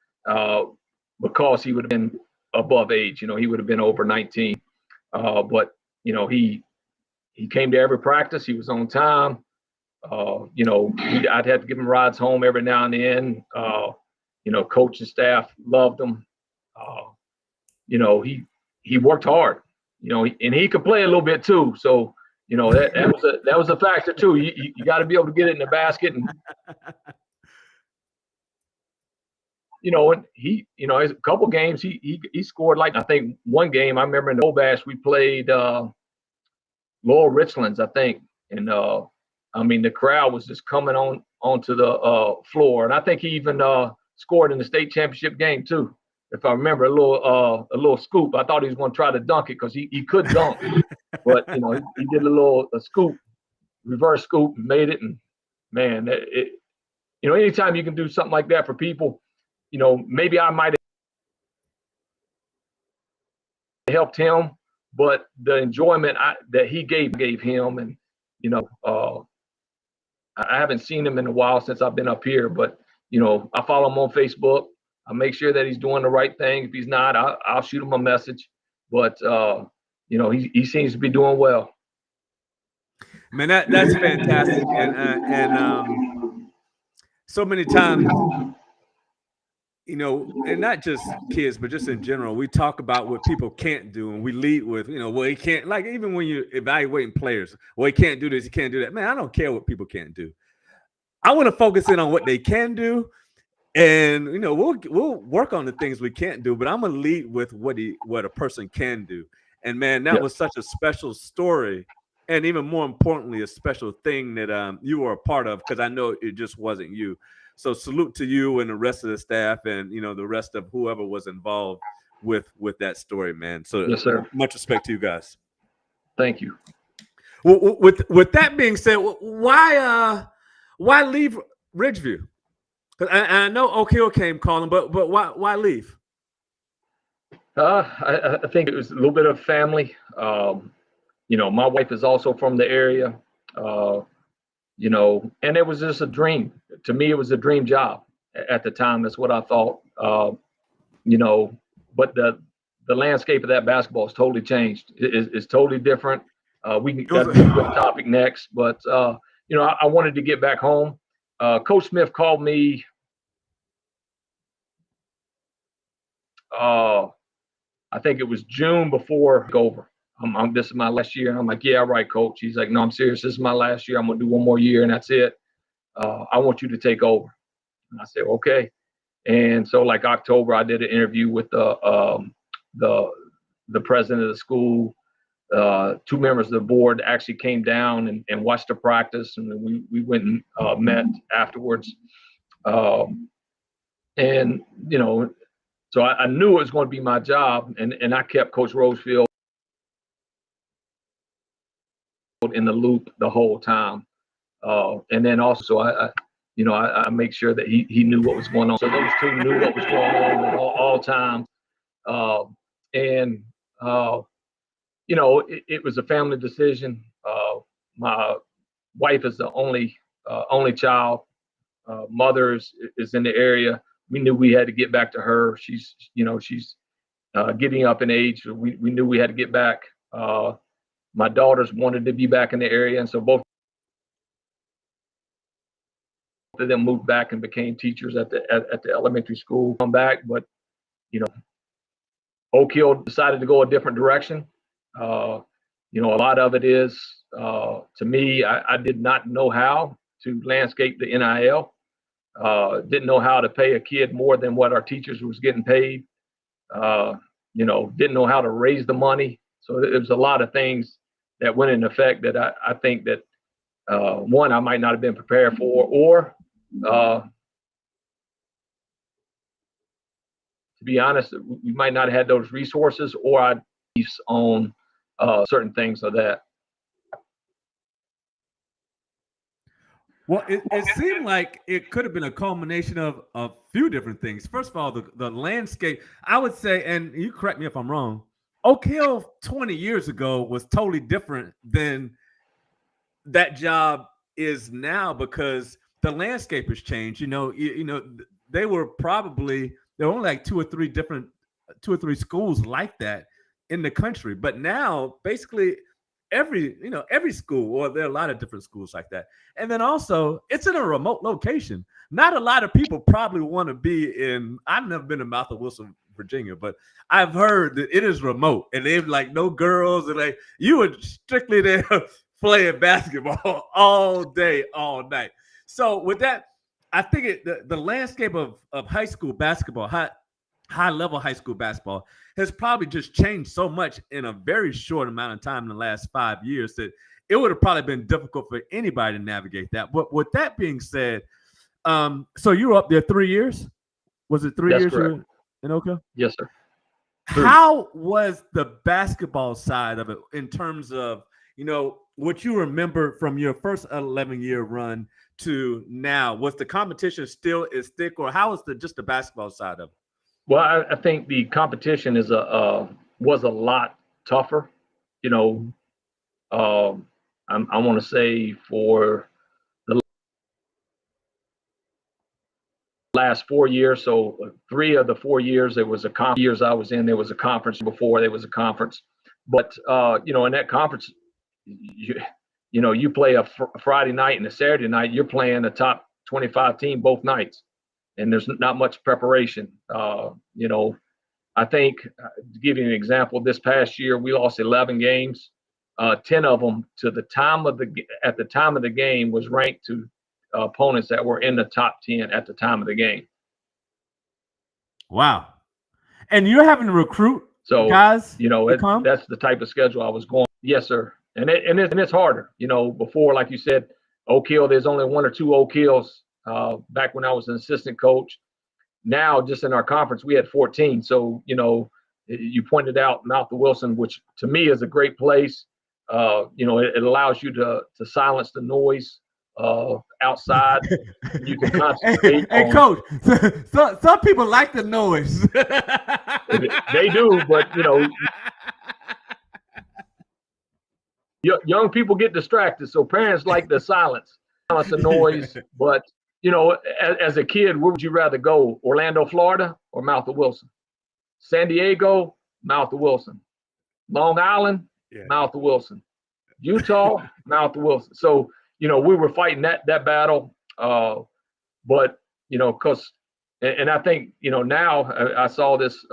because he would have been above age, he would have been over 19. But he came to every practice. He was on time. I'd have to give him rides home every now and then. Coach and staff loved him. He worked hard. And he could play a little bit too. So that was a factor too. You got to be able to get it in the basket, and and he a couple games he scored. Like, I think one game I remember in the Bowl Bash we played Laurel Richlands, I think, and the crowd was just coming onto the floor, and I think he even scored in the state championship game too. If I remember, a little scoop. I thought he was going to try to dunk it because he could dunk, but he did a scoop, reverse scoop, and made it. And man, anytime you can do something like that for people, maybe I might have helped him, but the enjoyment that he gave him, and I haven't seen him in a while since I've been up here, but I follow him on Facebook. I make sure that he's doing the right thing. If he's not, I'll shoot him a message. But he seems to be doing well. Man, that's fantastic, and so many times, and not just kids, but just in general, we talk about what people can't do, and we lead with, well, he can't. Like, even when you're evaluating players, well, he can't do this, he can't do that. Man, I don't care what people can't do. I want to focus in on what they can do. And we'll work on the things we can't do, but I'm gonna lead with what a person can do. And man, that was such a special story, and even more importantly, a special thing that you were a part of, because I know it just wasn't you. So salute to you and the rest of the staff, and the rest of whoever was involved with that story, man. So yes, sir. Much respect to you guys. Thank you. Well, with that being said, why leave Ridgeview? I know Oak Hill came calling, but why leave? I think it was a little bit of family. My wife is also from the area, and it was just a dream. To me, it was a dream job at the time. That's what I thought. But the landscape of that basketball has totally changed. It's totally different. We can get to the topic next, but I wanted to get back home. Coach Smith called me. I think it was June before over. This is my last year, and I'm like, yeah, right, coach. He's like, no, I'm serious. This is my last year. I'm gonna do one more year, and that's it. I want you to take over. And I said, okay. And so like October, I did an interview with the president of the school. Two members of the board actually came down and watched the practice, and we went and met afterwards. And so I knew it was going to be my job, and I kept Coach Rosefield in the loop the whole time. And then also I make sure that he knew what was going on. So those two knew what was going on at all times. It was a family decision. My wife is the only child. Mother is in the area. We knew we had to get back to her. She's getting up in age. We knew we had to get back. My daughters wanted to be back in the area, and so both of them moved back and became teachers at the elementary school. Come back, but Oak Hill decided to go a different direction. A lot of it is to me. I did not know how to landscape the NIL. Didn't know how to pay a kid more than what our teachers was getting paid. Didn't know how to raise the money. So there was a lot of things that went in effect that I think that one, I might not have been prepared for, or to be honest, we might not have had those resources, or I'd be on certain things of that. Well, it seemed like it could have been a culmination of a few different things. First of all, the landscape, I would say, and you correct me if I'm wrong, Oak Hill 20 years ago was totally different than that job is now, because the landscape has changed. There were only like two or three schools like that in the country, but now basically every school, or there are a lot of different schools like that. And then also it's in a remote location. Not a lot of people probably want to be in, I've never been to Mouth of Wilson, Virginia, but I've heard that it is remote, and they've like no girls, and like you were strictly there playing basketball all day, all night. So with that, I think the landscape of high school basketball, high level high school basketball, has probably just changed so much in a very short amount of time in the last 5 years that it would have probably been difficult for anybody to navigate that. But with that being said, so you were up there 3 years? Was it 3 That's years correct. you were in Oak Hill? Yes, sir. How was the basketball side of it in terms of, what you remember from your first 11-year run to now? Was the competition still as thick, or how was just the basketball side of it? Well, I think the competition was a lot tougher. I want to say for the last 4 years, so 3 of the 4 years there was years I was in, there was a conference. Before there was a conference, but in that conference, you play a Friday night and a Saturday night. You're playing a top 25 team both nights, and there's not much preparation. I think, to give you an example, this past year we lost 11 games. 10 of them at the time of the game was ranked to opponents that were in the top 10 at the time of the game. Wow. And you're having to recruit guys? That's the type of schedule I was going. Yes, sir. And it's harder. Before, like you said, Oak Hill, there's only 1 or 2 Oak Hills back when I was an assistant coach. Now, just in our conference, we had 14. So, you pointed out Mouth of Wilson, which to me is a great place. It allows you to silence the noise outside. You can concentrate. Hey, Coach, some people like the noise. They do, but young people get distracted, so parents like the silence the noise. But as a kid, where would you rather go? Orlando, Florida, or Mouth of Wilson? San Diego, Mouth of Wilson. Long Island, Mouth of Wilson. Utah, Mouth of Wilson. So we were fighting that battle, but because, and I think now I saw this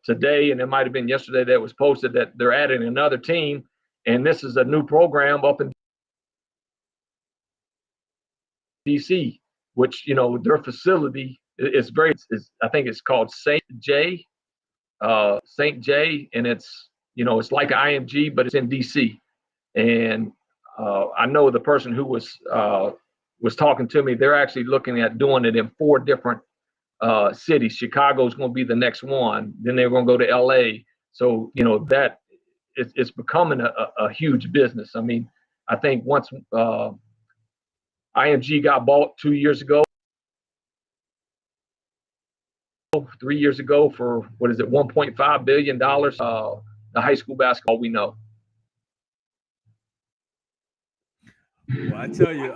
today, and it might have been yesterday that was posted, that they're adding another team, and this is a new program up in DC, which their facility It's very. I think it's called St. J. St. J. And it's it's like an IMG, but it's in DC. And I know the person who was talking to me. They're actually looking at doing it in 4 different cities. Chicago's going to be the next one. Then they're going to go to LA. So that it's becoming a huge business. I mean, I think once IMG got bought 2 years ago, 3 years ago for what is it, $1.5 billion? The high school basketball we know. Well, I tell you,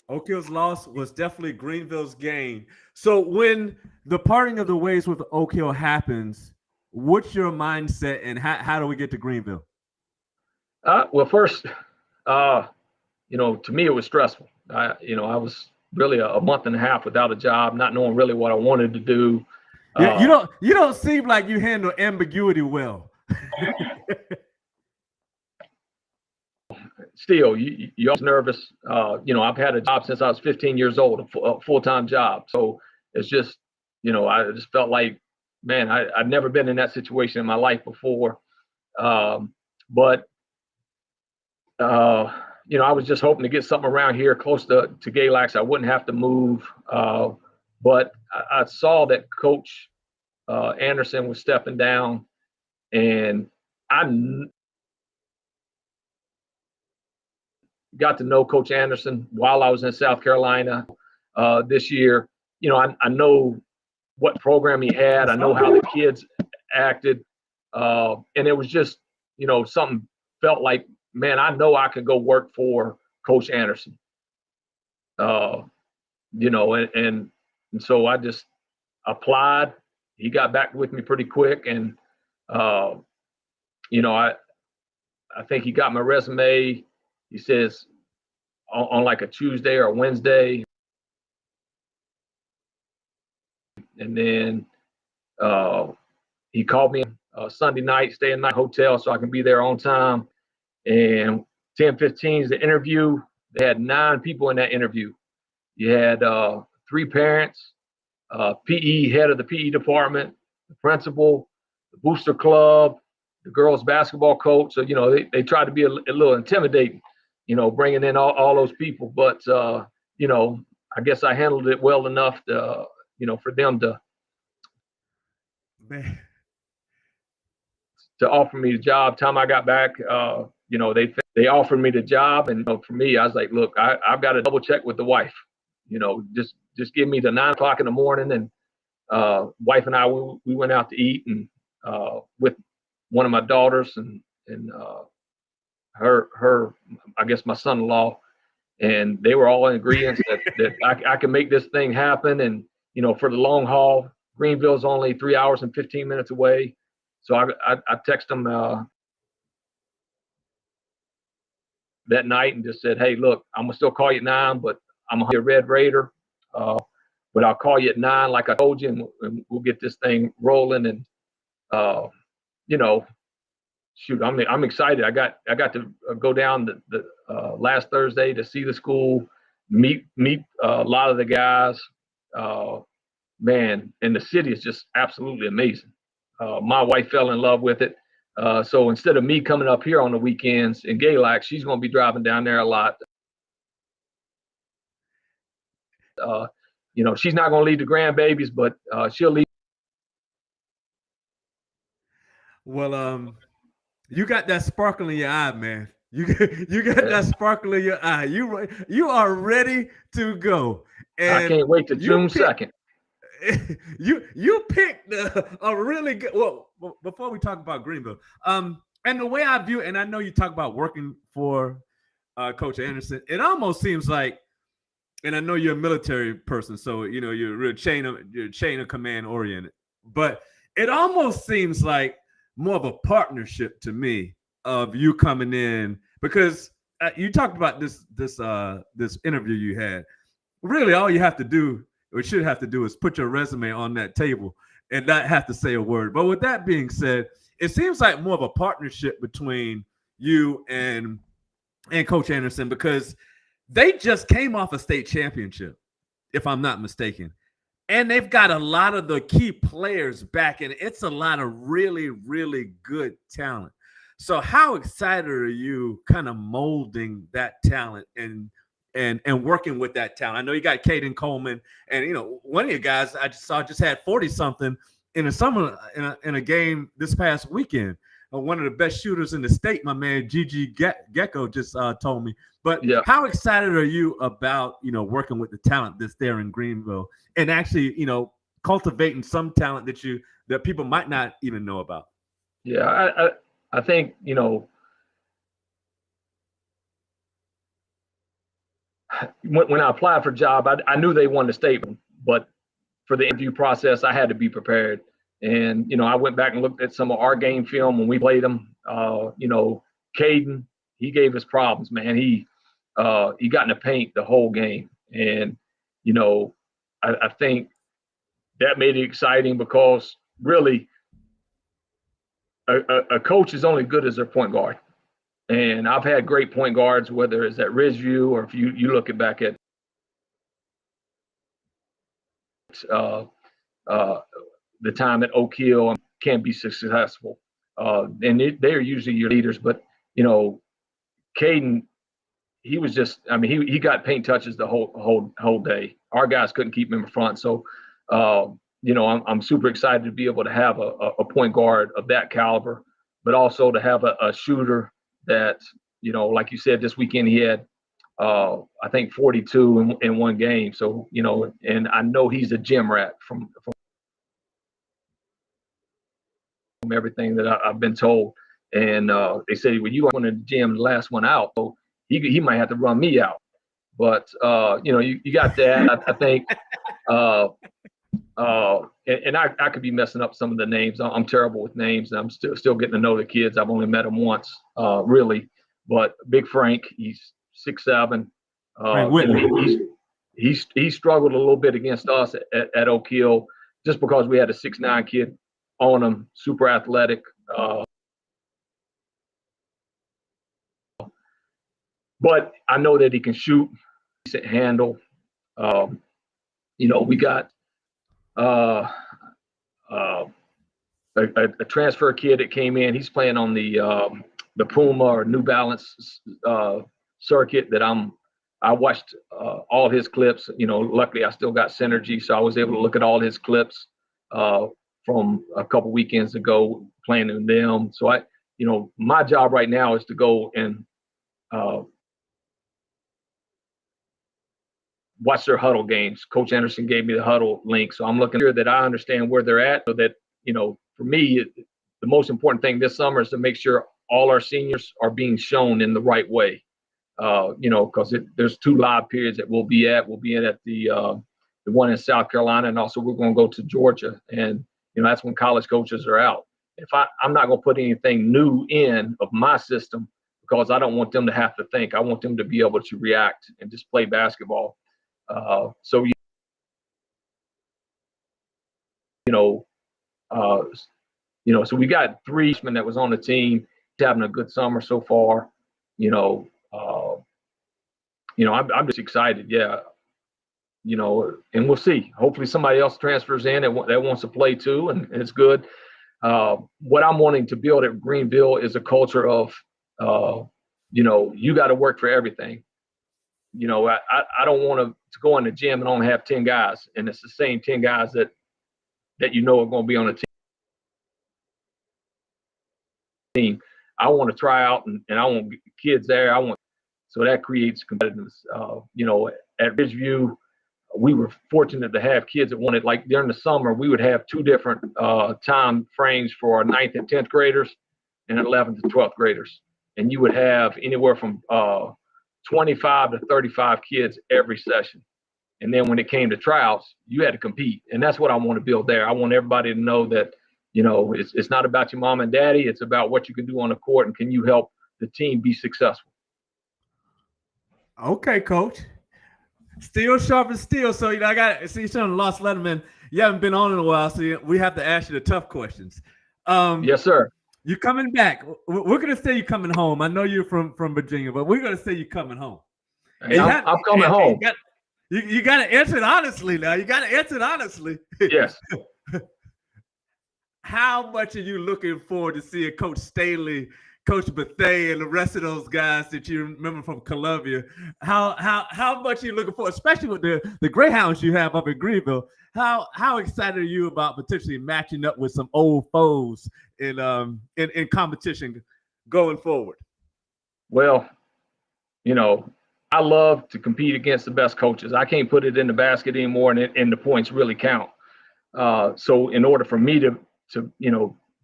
Oak Hill's loss was definitely Greenville's gain. So when the parting of the ways with Oak Hill happens, what's your mindset and how do we get to Greenville? Well, first, to me it was stressful. I was really a month and a half without a job, not knowing really what I wanted to do. You don't seem like you handle ambiguity well. Still, you're always nervous. I've had a job since I was 15 years old, a full-time job. So it's just, I just felt like, man, I'd never been in that situation in my life before. But I was just hoping to get something around here close to Galax. I wouldn't have to move. But I saw that Coach Anderson was stepping down, and I got to know Coach Anderson while I was in South Carolina this year. I know what program he had. I know how the kids acted. And it was just, something felt like, man, I know I could go work for Coach Anderson. And so I just applied. He got back with me pretty quick. And, I think he got my resume. He says on like a Tuesday or a Wednesday. And then he called me Sunday night, stay in my hotel so I can be there on time. And 10:15 is the interview. They had 9 people in that interview. You had 3 parents, PE, head of the PE department, the principal, the booster club, the girls basketball coach. So, they tried to be a little intimidating, bringing in all those people. But, I guess I handled it well enough to, for them to offer me the job. Time I got back, they offered me the job. And for me, I was like, look, I've got to double check with the wife. Just give me the 9 o'clock in the morning. And wife and I, we went out to eat and with one of my daughters and her, I guess my son-in-law, and they were all in agreement that I can make this thing happen. And, for the long haul, Greenville's only 3 hours and 15 minutes away. So I text them that night and just said, hey, look, I'm going to still call you at 9, but I'm going to be a Red Raider. But I'll call you at 9, like I told you, and we'll get this thing rolling. And, shoot, I'm excited. I got to go down the last Thursday to see the school, meet a lot of the guys. Man, and the city is just absolutely amazing. My wife fell in love with it. So instead of me coming up here on the weekends in Galax, she's going to be driving down there a lot. She's not going to lead the grandbabies, but she'll lead. Well, you got that sparkle in your eye, man. You got that sparkle in your eye. You are ready to go. And I can't wait to June 2nd. You picked a really good. Well, before we talk about Greenville, and the way I view, and I know you talk about working for Coach Anderson, it almost seems like, and I know you're a military person, so you're real chain of command oriented, but it almost seems like more of a partnership to me of you coming in, because you talked about this interview you had. Really, all you have to do, or should have to do, is put your resume on that table and not have to say a word. But with that being said, it seems like more of a partnership between you and Coach Anderson, because they just came off a state championship, if I'm not mistaken. And they've got a lot of the key players back, and it's a lot of really, really good talent. So how excited are you kind of molding that talent and working with that talent? I know you got Caden Coleman, and one of your guys I just saw just had 40 something in a summer in a game this past weekend. One of the best shooters in the state, my man Gigi Gecko just told me. But Yeah. how excited are you about working with the talent that's there in Greenville and actually cultivating some talent that people might not even know about? Yeah, I think when I applied for a job, I knew they wanted to stay, but for the interview process, I had to be prepared. And I went back and looked at some of our game film when we played them. Caden, he gave us problems, man. He got in the paint the whole game, and I think that made it exciting because really a coach is only good as their point guard. And I've had great point guards, whether it's at Ridgeview or if you look at back at the time at Oak Hill, can be successful. And they're usually your leaders. But, Caden, he was just, he got paint touches the whole day. Our guys couldn't keep him in front. So, I'm super excited to be able to have a point guard of that caliber, but also to have a shooter that, like you said, this weekend he had, I think 42 in one game. So, and I know he's a gym rat from everything that I've been told. And they say, well, you were one of the gym, the last one out. So he might have to run me out. But, you got that. I think, and I could be messing up some of the names. I'm terrible with names. I'm still getting to know the kids. I've only met them once, really. But Big Frank, he's 6'7". He struggled a little bit against us at Oak Hill just because we had a 6'9" kid on him, super athletic. But I know that he can shoot, decent handle. We got a transfer kid that came in. He's playing on the Puma or New Balance circuit that I watched all his clips. Luckily I still got Synergy, so I was able to look at all his clips from a couple weekends ago playing in them. So my job right now is to go and watch their huddle games. Coach Anderson gave me the huddle link, so I'm looking here that I understand where they're at, so that for me, the most important thing this summer is to make sure all our seniors are being shown in the right way. Because there's 2 live periods that we'll be at. We'll be in at the one in South Carolina, and also we're going to go to Georgia, and that's when college coaches are out. If I'm not going to put anything new in of my system, because I don't want them to have to think. I want them to be able to react and just play basketball. So we got 3 freshmen that was on the team, having a good summer so far. I'm just excited. Yeah. And we'll see. Hopefully somebody else transfers in that wants to play too, and it's good. What I'm wanting to build at Greenville is a culture of, you got to work for everything. I don't want to go in the gym and only have 10 guys, and it's the same 10 guys that are going to be on the team. I want to try out, and I want kids there. So that creates competitiveness. At Ridgeview, we were fortunate to have kids that wanted, like during the summer, we would have 2 different time frames for our 9th and 10th graders and 11th and 12th graders. And you would have anywhere from 25 to 35 kids every session. And then when it came to tryouts, you had to compete. And that's what I want to build there. I want everybody to know that, it's not about your mom and daddy. It's about what you can do on the court, and can you help the team be successful. Okay, Coach. Steel sharp as steel. So, I got to see some Lost Letterman. You haven't been on in a while, so we have to ask you the tough questions. Yes, sir. You're coming back. We're going to say you're coming home. I know you're from Virginia, but we're going to say you're coming home. Hey, I'm coming home. You got to answer it honestly now. You got to answer it honestly. Yes. How much are you looking forward to seeing Coach Staley, Coach Bethea, and the rest of those guys that you remember from Columbia? How much are you looking forward, especially with the Greyhounds you have up in Greenville? How excited are you about potentially matching up with some old foes in competition going forward? Well, you know, I love to compete against the best coaches. I can't put it in the basket anymore, and the points really count. So in order for me to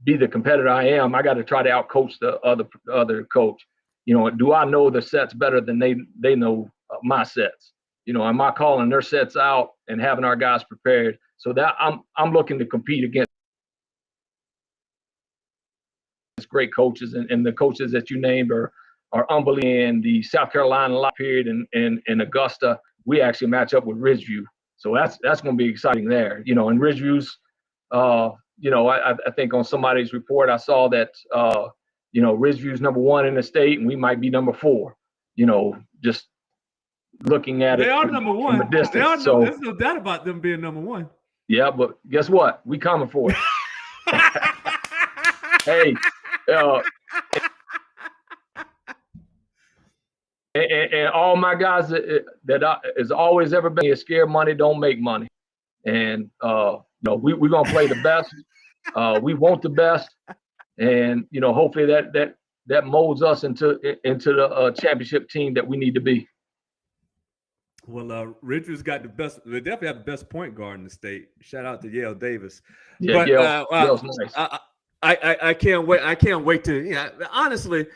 be the competitor I am, I got to try to outcoach the other coach. Do I know the sets better than they know my sets? Am I calling their sets out and having our guys prepared? So that I'm looking to compete against great coaches, and the coaches that you named are unbelievable. In the South Carolina lot period and Augusta, we actually match up with Ridgeview. So that's going to be exciting there. And Ridgeview's, I think on somebody's report I saw that, Ridgeview's #1 in the state, and we might be #4. Just looking at they it are from #1. a distance. They are so there's no doubt about them being #1. Yeah, but guess what? We coming for it. Hey, and all my guys that is always ever been scared money don't make money, and we're gonna play the best. We want the best, and hopefully that molds us into the championship team that we need to be. Well, Richards got the best. They definitely have the best point guard in the state. Shout out to Yale Davis. Yeah, but Yale's nice. I can't wait. I can't wait to. Honestly,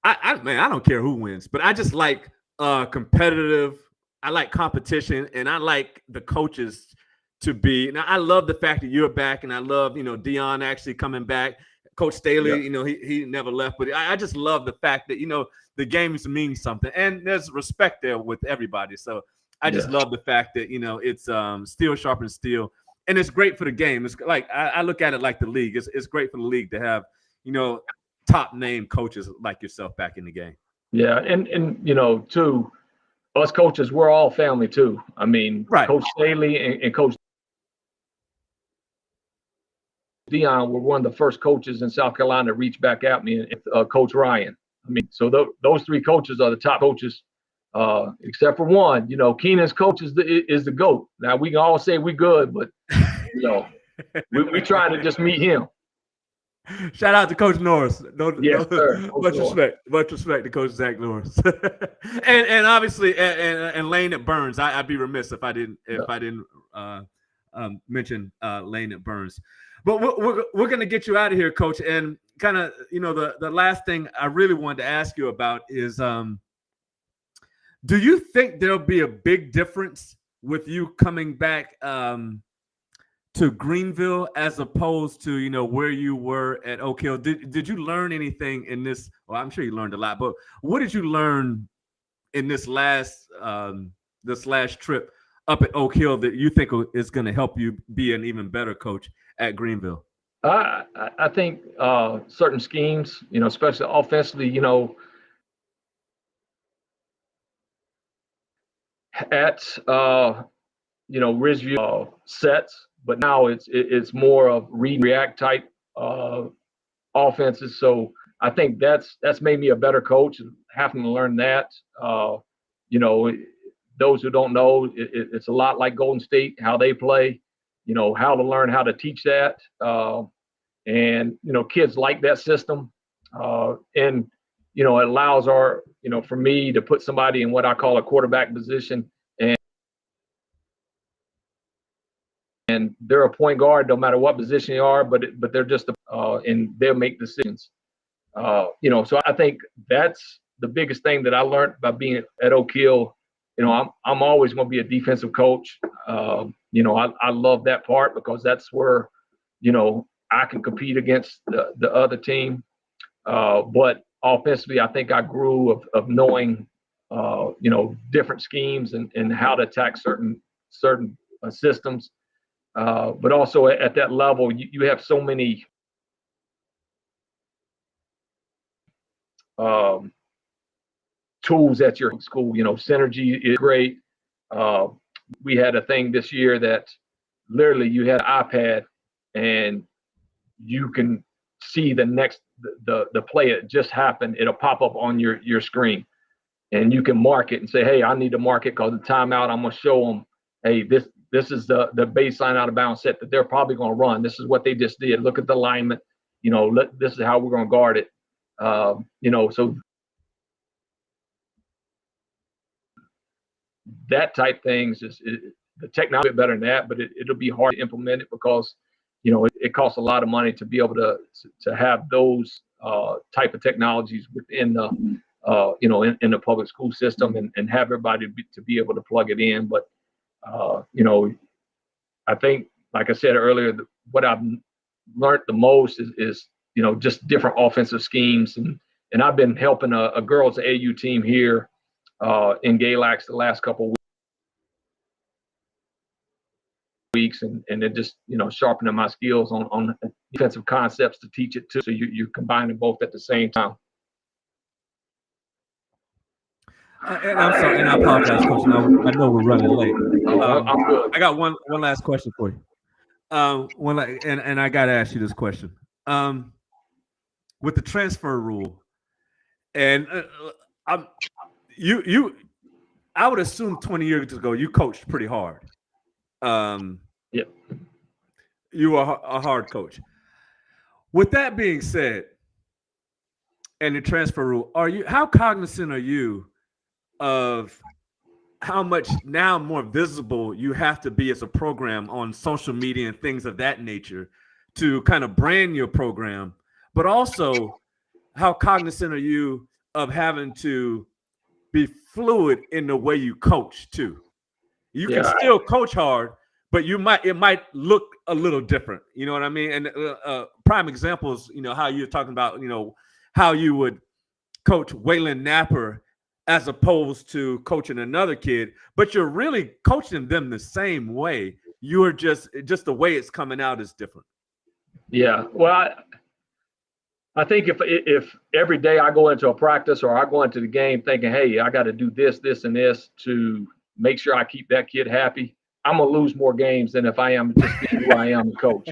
I don't care who wins, but I just like competitive. I like competition, and I like the coaches to be. Now, I love the fact that you're back, and I love Dion actually coming back. Coach Staley, he never left, but I just love the fact that the games mean something, and there's respect there with everybody. So I just love the fact that it's steel sharpens steel, and it's great for the game. It's like I look at it like the league. It's great for the league to have top name coaches like yourself back in the game. Yeah, and too, us coaches, we're all family too. I mean, right. Coach Staley and Coach Dion were one of the first coaches in South Carolina to reach back at me, and Coach Ryan. I mean, so those three coaches are the top coaches, except for one. Keenan's coach is the GOAT. Now, we can all say we're good, but, we try to just meet him. Shout out to Coach Norris. Much respect to Coach Zach Norris, and obviously and Lane at Burns. I'd be remiss if I didn't mention Lane at Burns. But we're gonna get you out of here, Coach. And kind of the last thing I really wanted to ask you about is do you think there'll be a big difference with you coming back to Greenville as opposed to where you were at Oak Hill? Did you learn anything in this? Well, I'm sure you learned a lot, but what did you learn in this last trip up at Oak Hill that you think is going to help you be an even better coach at Greenville? I think certain schemes, especially offensively, at Ridgeview sets. But now it's more of read and react type offenses. So I think that's made me a better coach, having to learn that. Those who don't know, it's a lot like Golden State, how they play, how to learn how to teach that. And kids like that system. And it allows for me to put somebody in what I call a quarterback position, and they're a point guard no matter what position you are, but they're just and they'll make decisions. So I think that's the biggest thing that I learned by being at Oak Hill. I'm always going to be a defensive coach. I love that part because that's where I can compete against the other team. But offensively, I think I grew of knowing different schemes and how to attack certain systems. But also at that level, you have so many tools at your school. Synergy is great. we had a thing this year that literally you had an iPad and you can see the play that just happened. It'll pop up on your screen, and you can mark it and say, hey, I need to mark it because the timeout, I'm going to show them, hey, this is the baseline out of bounds set that they're probably going to run. This is what they just did. Look at the alignment. This is how we're going to guard it. So that type things is the technology is better than that, but it'll be hard to implement it because, it costs a lot of money to be able to have those type of technologies within the, in the public school system and have everybody to be able to plug it in. But, I think, like I said earlier, what I've learned the most is just different offensive schemes. And I've been helping a girls AU team here in Galax the last couple of weeks, and then just sharpening my skills on defensive concepts to teach it too. So you're combining both at the same time. And I'm sorry, and I apologize, Coach. I know we're running late. I'm good. I got one last question for you. And I got to ask you this question. With the transfer rule, and I would assume 20 years ago you coached pretty hard. Yep. You were a hard coach. With that being said, and the transfer rule, how cognizant are you of how much now more visible you have to be as a program on social media and things of that nature to kind of brand your program, but also how cognizant are you of having to be fluid in the way you coach too? You can still coach hard, but it might look a little different. You know what I mean? And prime examples, how you're talking about, how you would coach Waylon Napper as opposed to coaching another kid, but you're really coaching them the same way. You're just the way it's coming out is different. Yeah. Well, I think if every day I go into a practice or I go into the game thinking, hey, I got to do this, and this to make sure I keep that kid happy, I'm going to lose more games than if I am just being who I am, the coach.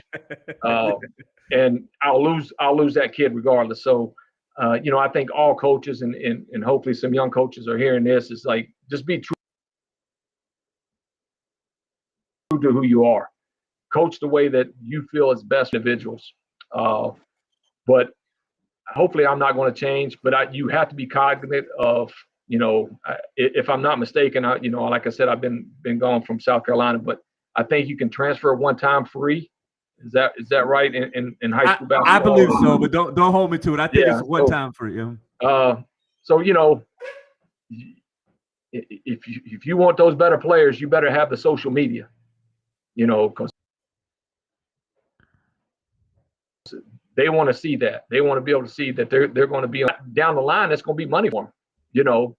And I'll lose that kid regardless. So, I think all coaches and hopefully some young coaches are hearing this is like, just be true to who you are. Coach the way that you feel is best individuals. But hopefully I'm not going to change, but you have to be cognizant of, if I'm not mistaken, like I said, I've been gone from South Carolina, but I think you can transfer one time free. Is that right in high school basketball? I believe so, but don't hold me to it. I think it's one time free. So if you want those better players, you better have the social media, because they want to see that. They want to be able to see that they're going to be down the line. It's going to be money for them.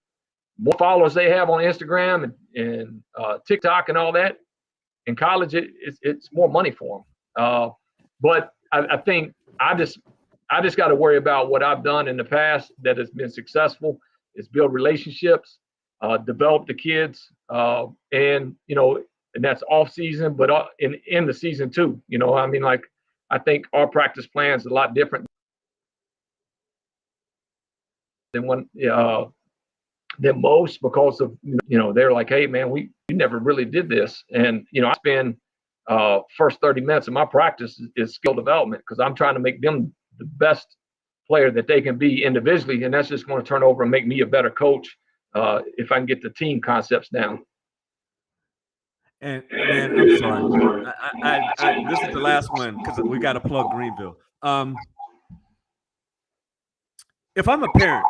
More followers they have on Instagram and TikTok and all that. In college, it's more money for them. But I think I just got to worry about what I've done in the past that has been successful is build relationships, develop the kids, and that's off season, but in the season too. I think our practice plan is a lot different than most because of they're like, hey man, we never really did this, and I spend first 30 minutes of my practice is skill development because I'm trying to make them the best player that they can be individually, and that's just going to turn over and make me a better coach if I can get the team concepts down. And I'm sorry, I this is the last one because we got to plug Greenville. If I'm a parent,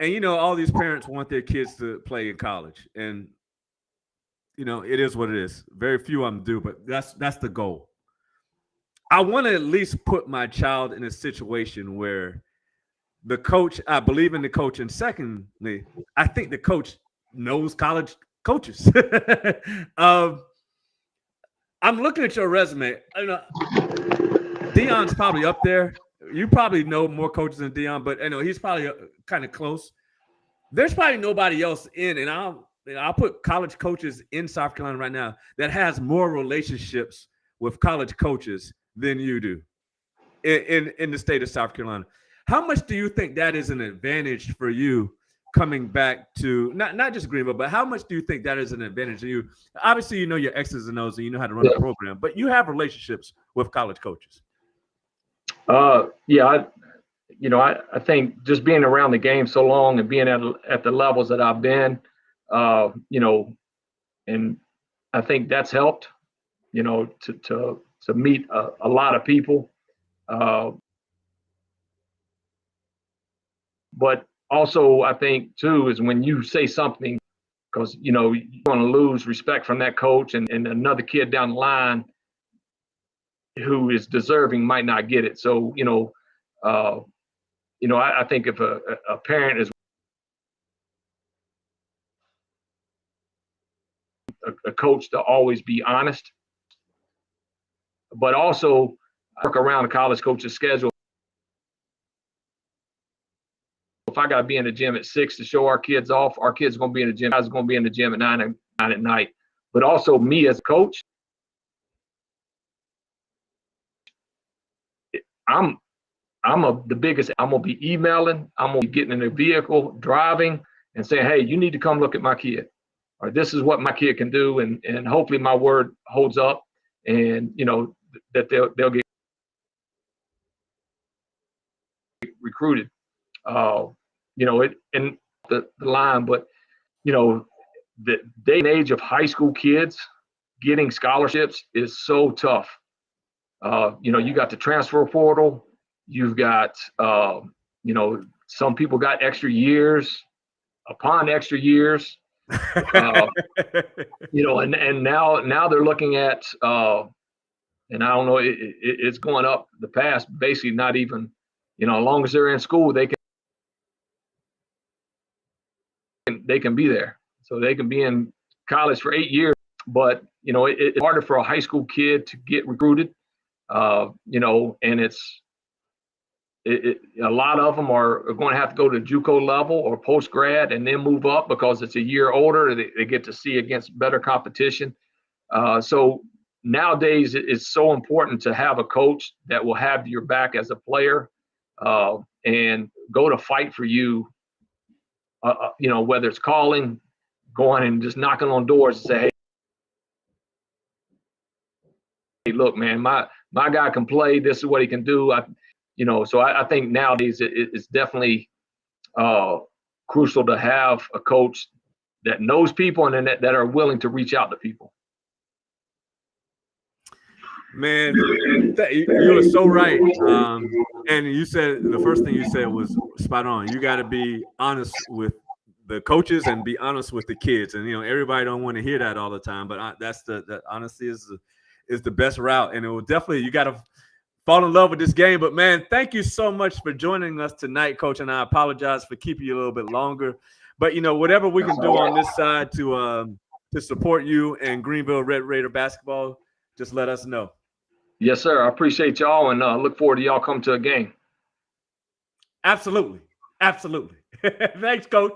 and all these parents want their kids to play in college, and it is what it is. Very few of them do, but that's the goal. I want to at least put my child in a situation where the coach, I believe in the coach, and secondly, I think the coach knows college coaches. I'm looking at your resume. Deion's probably up there. You probably know more coaches than Deion, but he's probably kind of close. There's probably nobody else in, and I'll put college coaches in South Carolina right now that has more relationships with college coaches than you do in the state of South Carolina. How much do you think that is an advantage for you coming back to not just Greenville, but how much do you think that is an advantage to you? Obviously, you know your X's and O's and you know how to run a program, but you have relationships with college coaches. Yeah, I think just being around the game so long and being at the levels that I've been, and I think that's helped, to meet a lot of people. But also, I think too is when you say something, because you're going to lose respect from that coach, and another kid down the line who is deserving might not get it. So I think if a parent is a coach to always be honest, but also work around a college coach's schedule. If I got to be in the gym at 6 to show our kids off, our kids are going to be in the gym. I was going to be in the gym at 9 at night. But also me as a coach, I'm the biggest. I'm going to be emailing. I'm going to be getting in a vehicle, driving, and saying, hey, you need to come look at my kid. Or this is what my kid can do. And hopefully my word holds up, and, that they'll get recruited. It in the line, but the day and age of high school kids getting scholarships is so tough. You got the transfer portal, you've got some people got extra years upon extra years, and now they're looking at and I don't know, it's going up the past, basically not even, as long as they're in school, they can be there. So they can be in college for 8 years, but it's harder for a high school kid to get recruited. And a lot of them are going to have to go to JUCO level or post grad and then move up because it's a year older. They get to see against better competition. So nowadays it's so important to have a coach that will have your back as a player, and go to fight for you. Whether it's calling, going and just knocking on doors and say, hey, look, man, my guy can play. This is what he can do. So I think nowadays it's definitely crucial to have a coach that knows people and that are willing to reach out to people. Man, you are so right. And you said the first thing you said was spot on. You got to be honest with the coaches and be honest with the kids. And everybody don't want to hear that all the time, but that's the honesty is the best route. And it will definitely, you got to fall in love with this game. But man, thank you so much for joining us tonight, Coach. And I apologize for keeping you a little bit longer. But whatever we can do on this side to support you and Greenville Red Raider basketball, just let us know. Yes, sir. I appreciate y'all, and look forward to y'all come to a game. Absolutely. Thanks, Coach.